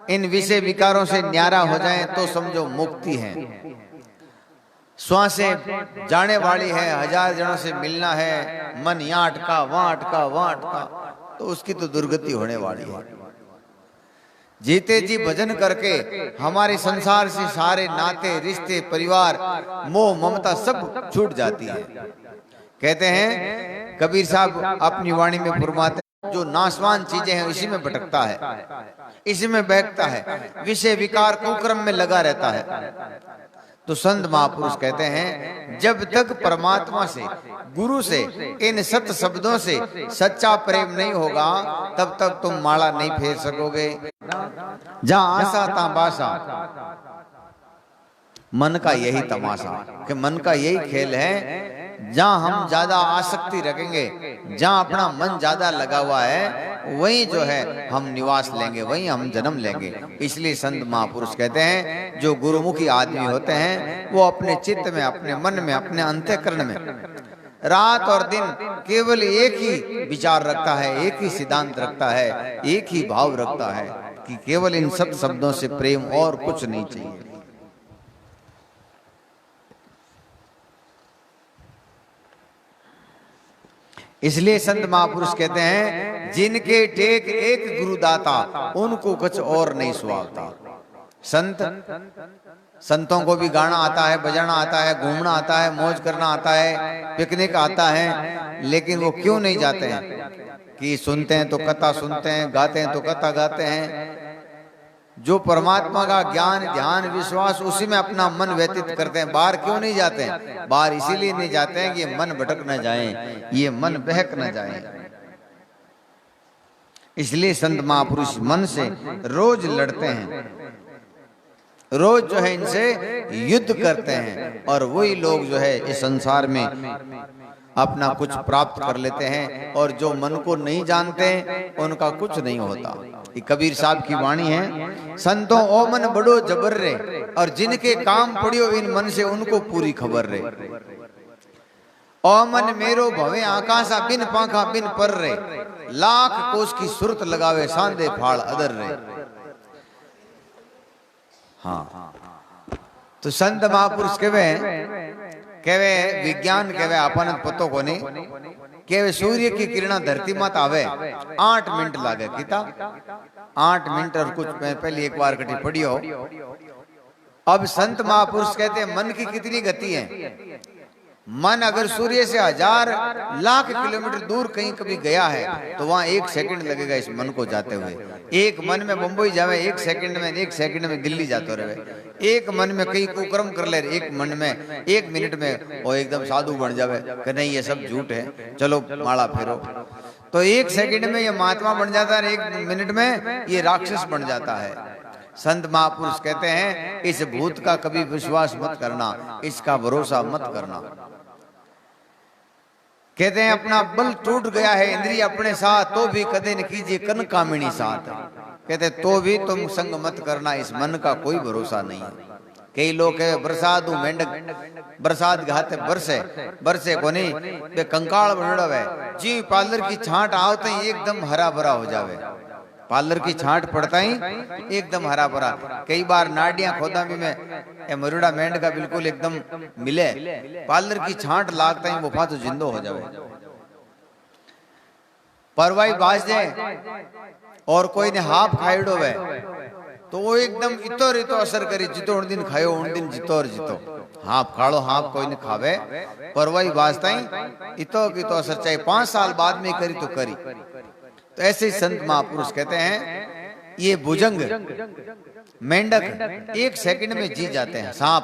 इन विषय विकारों से न्यारा हो जाए तो समझो मुक्ति है। श्वासें जाने वाली है, 1000 जनों से मिलना है, मन यहाँ अटका वहां अटका वहां अटका, तो उसकी तो दुर्गति होने वाली है। जीते जी भजन करके हमारे संसार से सारे नाते रिश्ते परिवार मोह ममता सब छूट जाती है। कहते हैं कबीर साहब अपनी वाणी में फरमाते हैं, जो नाशवान चीजें हैं इसी में भटकता है, इसी में बहकता है, विषय विकार कुक्रम में लगा रहता है। तो संत महापुरुष कहते हैं जब तक परमात्मा से गुरु से इन सत शब्दों से सच्चा प्रेम नहीं होगा तब तक तुम माला नहीं फेर सकोगे। जहां आशा ता बासा, मन का यही तमाशा कि मन का यही खेल है। जहां हम ज्यादा आसक्ति रखेंगे, जहां अपना मन ज्यादा लगा हुआ है, वहीं जो है हम निवास लेंगे, वहीं हम जन्म लेंगे। इसलिए संत महापुरुष कहते हैं जो गुरुमुखी आदमी होते हैं वो अपने चित्त में, अपने मन में, अपने अंतःकरण में रात और दिन केवल एक ही विचार रखता है, एक ही सिद्धांत रखता है, एक ही भाव रखता है कि केवल इन सब शब्दों से प्रेम और कुछ नहीं चाहिए। इसलिए संत महापुरुष कहते हैं जिनके टेक एक गुरुदाता उनको कुछ और नहीं सुहावता। संतों को भी गाना आता है, बजाना आता है, घूमना आता है, मौज करना आता है, पिकनिक आता है, लेकिन वो क्यों नहीं जाते हैं कि सुनते हैं तो कथा सुनते हैं, गाते हैं तो कथा गाते हैं। जो परमात्मा का ज्ञान ध्यान विश्वास उसी में अपना मन व्यतीत करते हैं। बाहर क्यों नहीं जाते हैं? बाहर इसीलिए नहीं जाते हैं कि ये मन भटक न जाए, ये मन बहक न जाए। इसलिए संत महापुरुष मन से रोज लड़ते हैं, रोज जो है इनसे युद्ध करते हैं, और वही लोग जो है इस संसार में अपना कुछ प्राप्त कर लेते हैं। और जो मन को नहीं जानते उनका कुछ नहीं होता। ये कबीर साहब की वाणी है, संतों ओ मन बड़ो जबर रे, और जिनके काम पड़ियो इन मन से उनको पूरी खबर रे। ओ मन मेरो भवे आकाशा बिन पाखा बिन पर रे, लाख कोस की सुरत लगावे सांदे फाड़ अदर रे। हाँ, तो संत महापुरुष कहवे विज्ञान कहवे अपन पतो को नहीं, के सूर्य की किरणा धरती मत आवे 8 मिनट लागे किता 8 मिनट और कुछ पहले एक बार कटी पड़ी हो। अब संत महापुरुष कहते हैं मन की कितनी गति है। मन अगर सूर्य से 1000 लाख किलोमीटर दूर कहीं कभी गया है तो वहां 1 सेकंड लगेगा इस मन को जाते हुए। एक मन में बंबई जावे 1 सेकंड में दिल्ली जाते रहे। एक मन में कई कुकर्म कर ले, एक मन में 1 मिनट में वो एकदम साधु बन जावे कि नहीं ये सब झूठ है, चलो माला फेरो। तो 1 सेकंड में ये महात्मा बन जाता है, 1 मिनट में ये राक्षस बन जाता है। संत महापुरुष कहते हैं इस भूत का कभी विश्वास मत करना, इसका भरोसा मत करना। कहते हैं अपना बल टूट गया है इंद्रिय अपने साथ तो भी कदे न कीजिए कन कामिनी साथ। कहते तो भी तुम संग मत करना, इस मन का कोई भरोसा नहीं है। कई लोग है बरसात मेंढक बरसात घाते बरसे को नहीं बे कंकाल बनड़वे जी पार्लर की छांट आवते ही एकदम हरा भरा हो जावे। पार्लर की छांट पड़ता ही एकदम हरा भरा। कई बार नाडियां खोदा भी में मरुड़ा मेंढ का बिल्कुल एकदम मिले, पार्लर की छांट लागता ही वो फातो जिंदो हो जावे। परवाई बाज दे और कोई ने हाफ खाइडो वे तो वो एकदम इतो रितो असर करी, जितो उन दिन खायो उन दिन जितो और जितो। हाफ खाड़ो हाफ कोई ने खावे, परवाई बाजता ही इतो की तो असर चाहे 5 साल बाद में करी तो करी। तो ऐसे ही संत महापुरुष कहते हैं ये भुजंग मेंढक 1 सेकंड में जी जाते हैं, सांप।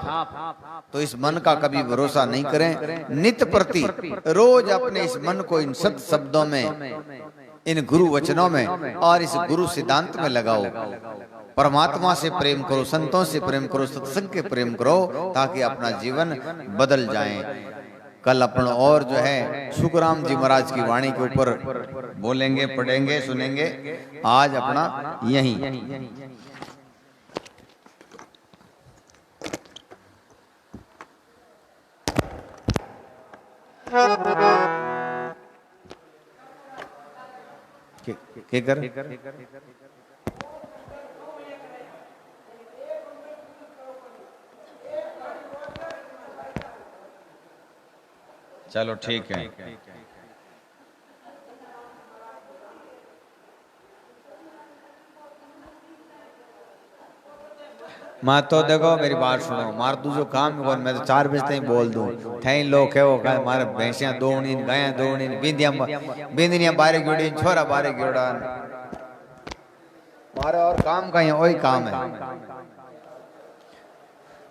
तो इस मन का कभी भरोसा नहीं करें। नित्य प्रति रोज अपने इस मन को इन सत शब्दों में, इन गुरु वचनों में और इस गुरु सिद्धांत में लगाओ। परमात्मा से प्रेम करो, संतों से प्रेम करो, सत्संग के प्रेम करो ताकि अपना जीवन बदल जाए। कल अपन और जो है सुखराम जी महाराज की वाणी के ऊपर बोलेंगे, पढ़ेंगे, सुनेंगे। आज अपना यही के कर चलो ठीक है। मैं तो देखो मेरी बात सुनो, मार तू जो काम है मैं तो 4 बजे तक बोल दूं। ठई लोग है वो मारे भैंसियां दौड़नी, गायां दौड़नी, बिंदियां बारे गिड़ी, छोरा बारे गिड़ा। मारे और काम का वही काम है।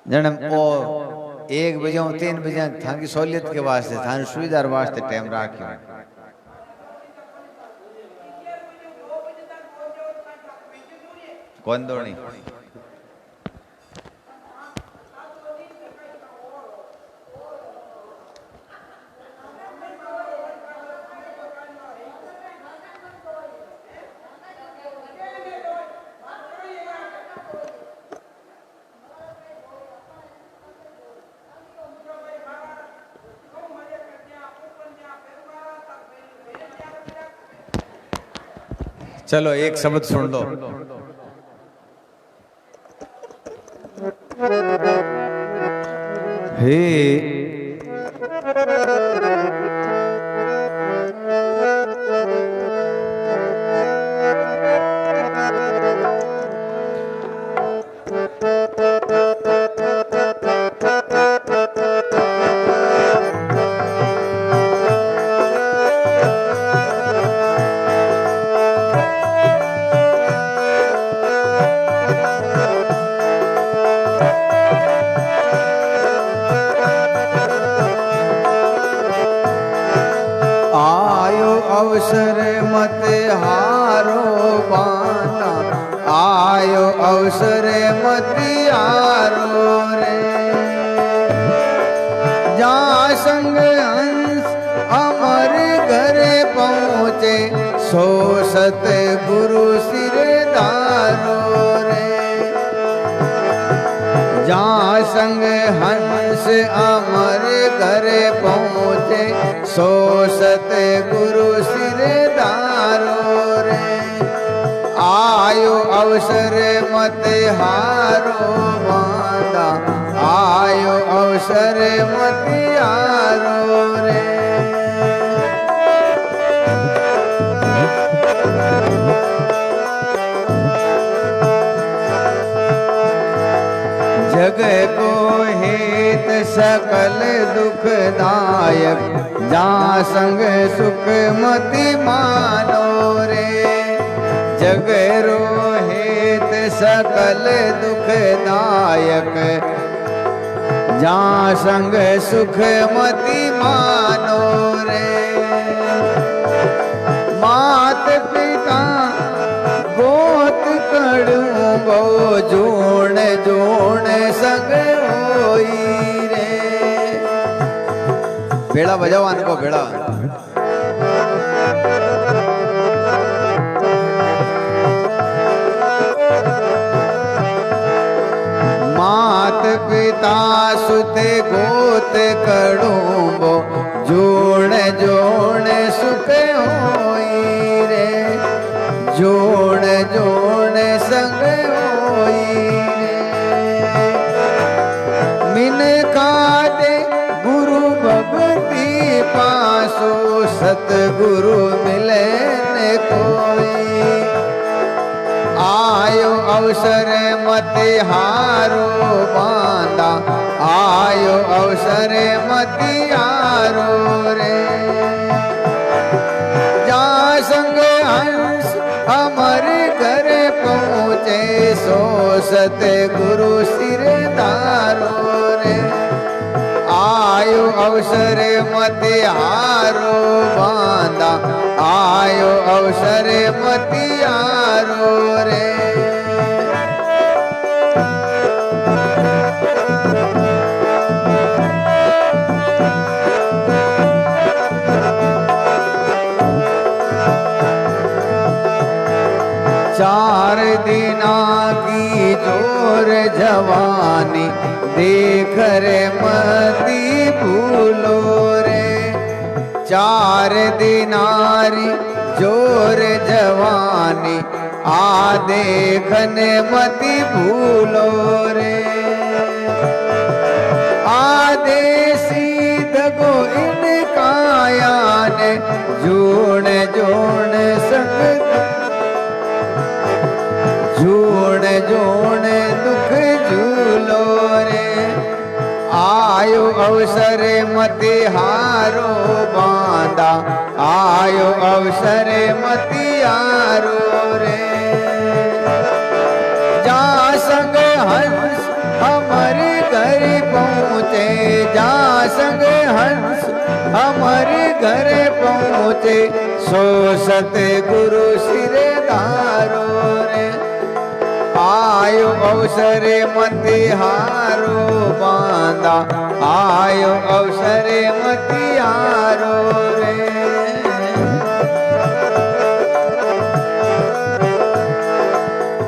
जन वो 1 बजे 3 बजे थाकी सहूलियत के वास्ते थानी सुविधा वास्ते टाइम राख्यो। कौन दौड़ी चलो एक शब्द सुन लो। हे अवसर मत हारो बाता, आयो अवसर मत हारो रे। जा संग हंस अमर घरे पहुँचे, सो सत गुरु सिर धारो रे। जा संग हंस अमर घरे पहुँचे, सो सत गुरु सिर धारो रे। आयो अवसर मत हारो बांधा, आयो अवसर मत हारो रे। जग को हेत सकल दुखदायक, जा संग सुख मति मानो रे। जग रो हेत सकल दुखदायक, जा संग सुख मति मानो रे। मात पिता गोत कड़ूंगो, जोड़ जोड़ संग होई रे। बेड़ा बजाओ आनको बेड़ा। मात पिता सुत गोत कड़ूंगो, जोड़ जोड़ सुख होई रे। जोड़ जोड़ संग होई रे। मिन काटे गुरु भक्ति पासो, सतगुरु मिले न कोई। आयो अवसर मति हारो बांधा, आयो अवसर मति हारो रे। जा संग हंस अमर घर पहुँचे, सो सतगुरु सिर धारो रे। आयो अवसर मति हारो बांधा, आयो अवसर मति हारो रे। चार दिना की जोर जवानी, देख रे मती भूलो रे। चार दिनारी जोर जवानी, आ देखने मती भूलो रे। आदेसी दगो इन काया ने, जोड़ जोड़ संग जोड़ जोड़ दुख झूलो रे। आयो अवसर मति हारो बांधा, आयो अवसर मति हारो रे। जा संग हंस हमारे घर पहुँचे, जा संग हंस हमारे घर पहुँचे, सो सतगुरु सिर धारो रे। आयो अवसर मति हारो बांधा, आयो अवसर मति हारो रे।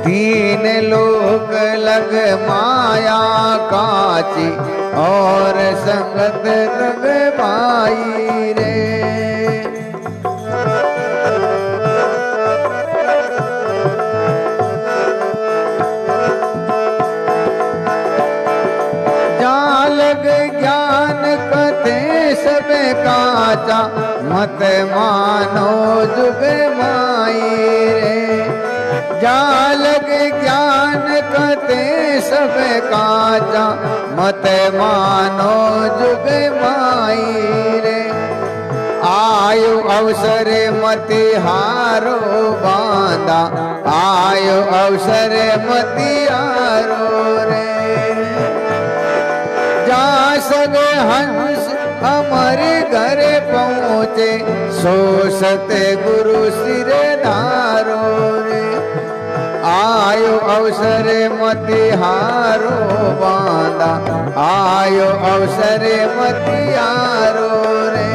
तीन लोक लग माया काची, और संगत लग पाई रे। ज्ञान कथे सब काचा, मत मानो जुग माई रे। जालग ज्ञान कथे सब काचा, मत मानो जुग माई रे। आयो अवसर मति हारो बांधा, आयो अवसर मति हारो रे। जा संग हंस हमारे घर पहुँचे, सो सतगुरु सिर धारो रे। आयो अवसर मति हारो बांधा, आयो अवसर मति हारो रे।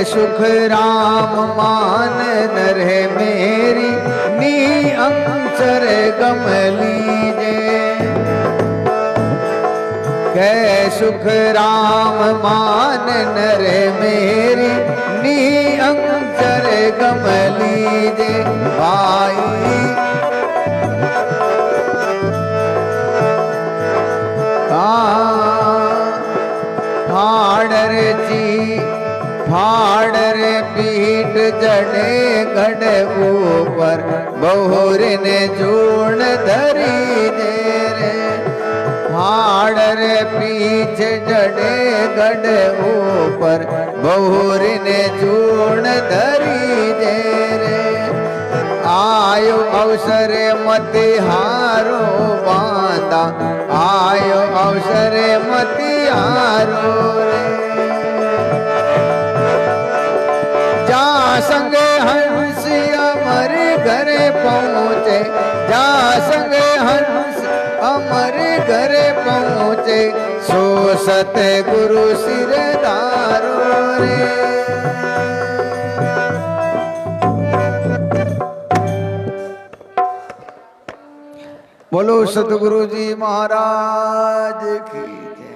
सुख राम मान नरहे मेरी, नी अंचर गम लीजे। कै सुख राम मान नरहे मेरी, नी अंचर गम लीजे। भाई फाड़ रे पीठ जड़े गढ़ ऊपर बहुर ने चूर्ण धरी दे रे। फाड़ रे पीठ जड़े गढ़ ऊपर बहुर ने चूर्ण धरी दे रे। आयो अवसर मतिहारो बांधा, आयो अवसर मतिहारो रे। जा संगे हंस अमर घरे पहुँचे, जा संगे हंस अमर घरे पहुँचे, सो सत गुरु सिरदारो रे। बोलो सतगुरु जी महाराज की जय,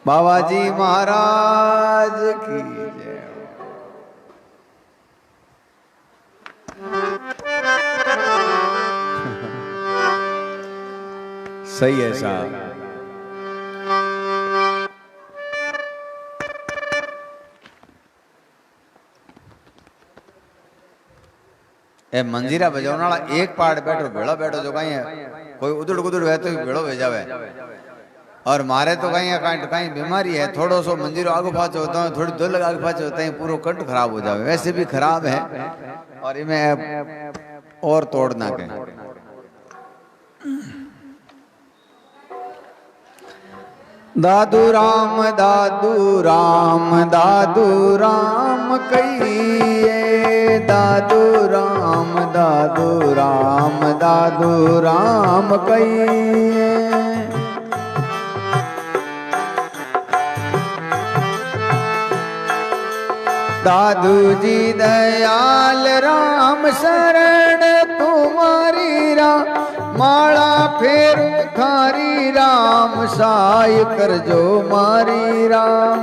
बाबा जी महाराज की जय। सही है साहब। ए मंजीरा बजावने वाला एक पार्ट बैठो भेड़ो बैठो जो कहीं है कोई उदड़ गुदड़ है तो भेड़ो भेजावे। और मारे तो कहीं बीमारी है, थोड़ो सो मंजीरो आगू पाछो होता है, थोड़ी दो लग आगू पाछो होता है, पूरा कंठ खराब हो जावे। वैसे भी खराब है और इमें और तोड़ना के। दादू राम दादू राम दादू राम कहिए, दादू राम दादू राम दादू राम कहिए। दादू जी दयाल राम शरण तुम्हारी राम, माला फेरू थारी राम, साय कर जो मारी राम।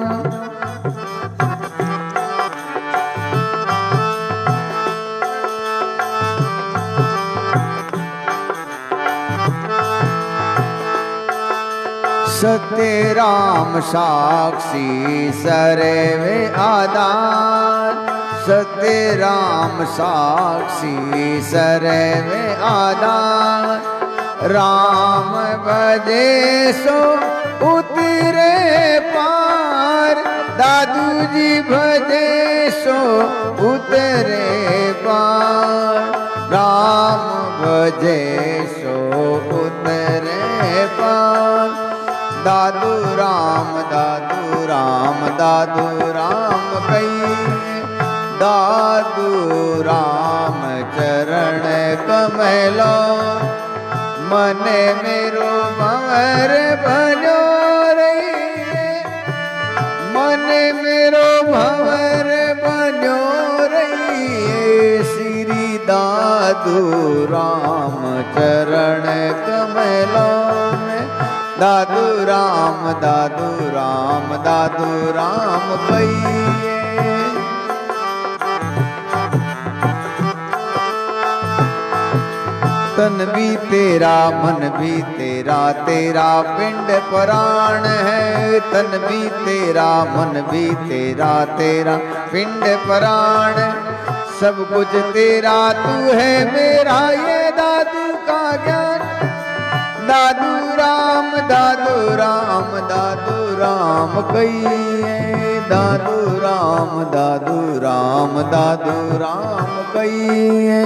सत्य राम साक्षी सरे वे आधार, सत्य राम साक्षी सरे वे आधार। राम भजे सो उतरे पार, दादू जी भजे सो उतरे पार। राम भजे सो उतरे पार। दादू राम दादू राम दादू राम कहिए, दादू राम चरण कमलो, मने मेरो भंवर बनो रही, मने मेरो भंवर बनो रही। श्री दादू राम चरण कमलो में, दादू राम दादू राम दादू राम कहिए। तन भी तेरा मन भी तेरा, तेरा पिंड प्राण है। तन भी तेरा मन भी तेरा, तेरा पिंड प्राण। सब कुछ तेरा तू है मेरा ये दादू का ज्ञान। दादू राम दादू राम दादू राम कहिए, दादू राम दादू राम दादू राम कहिए।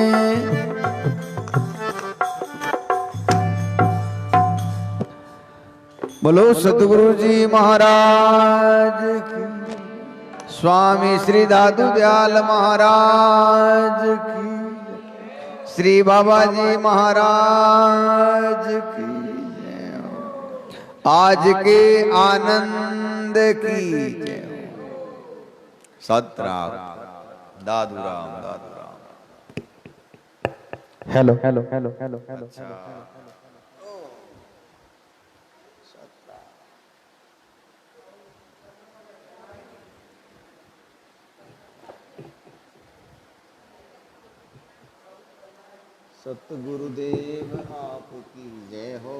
बोलो सतगुरु जी महाराज की, स्वामी श्री दादू दयाल महाराज की, श्री बाबा जी महाराज की जय। आज के आनंद की जय। Satram Dadu Ram Dadu Ram. Hello hello hello hello hello. सतगुरुदेव आपकी जय हो।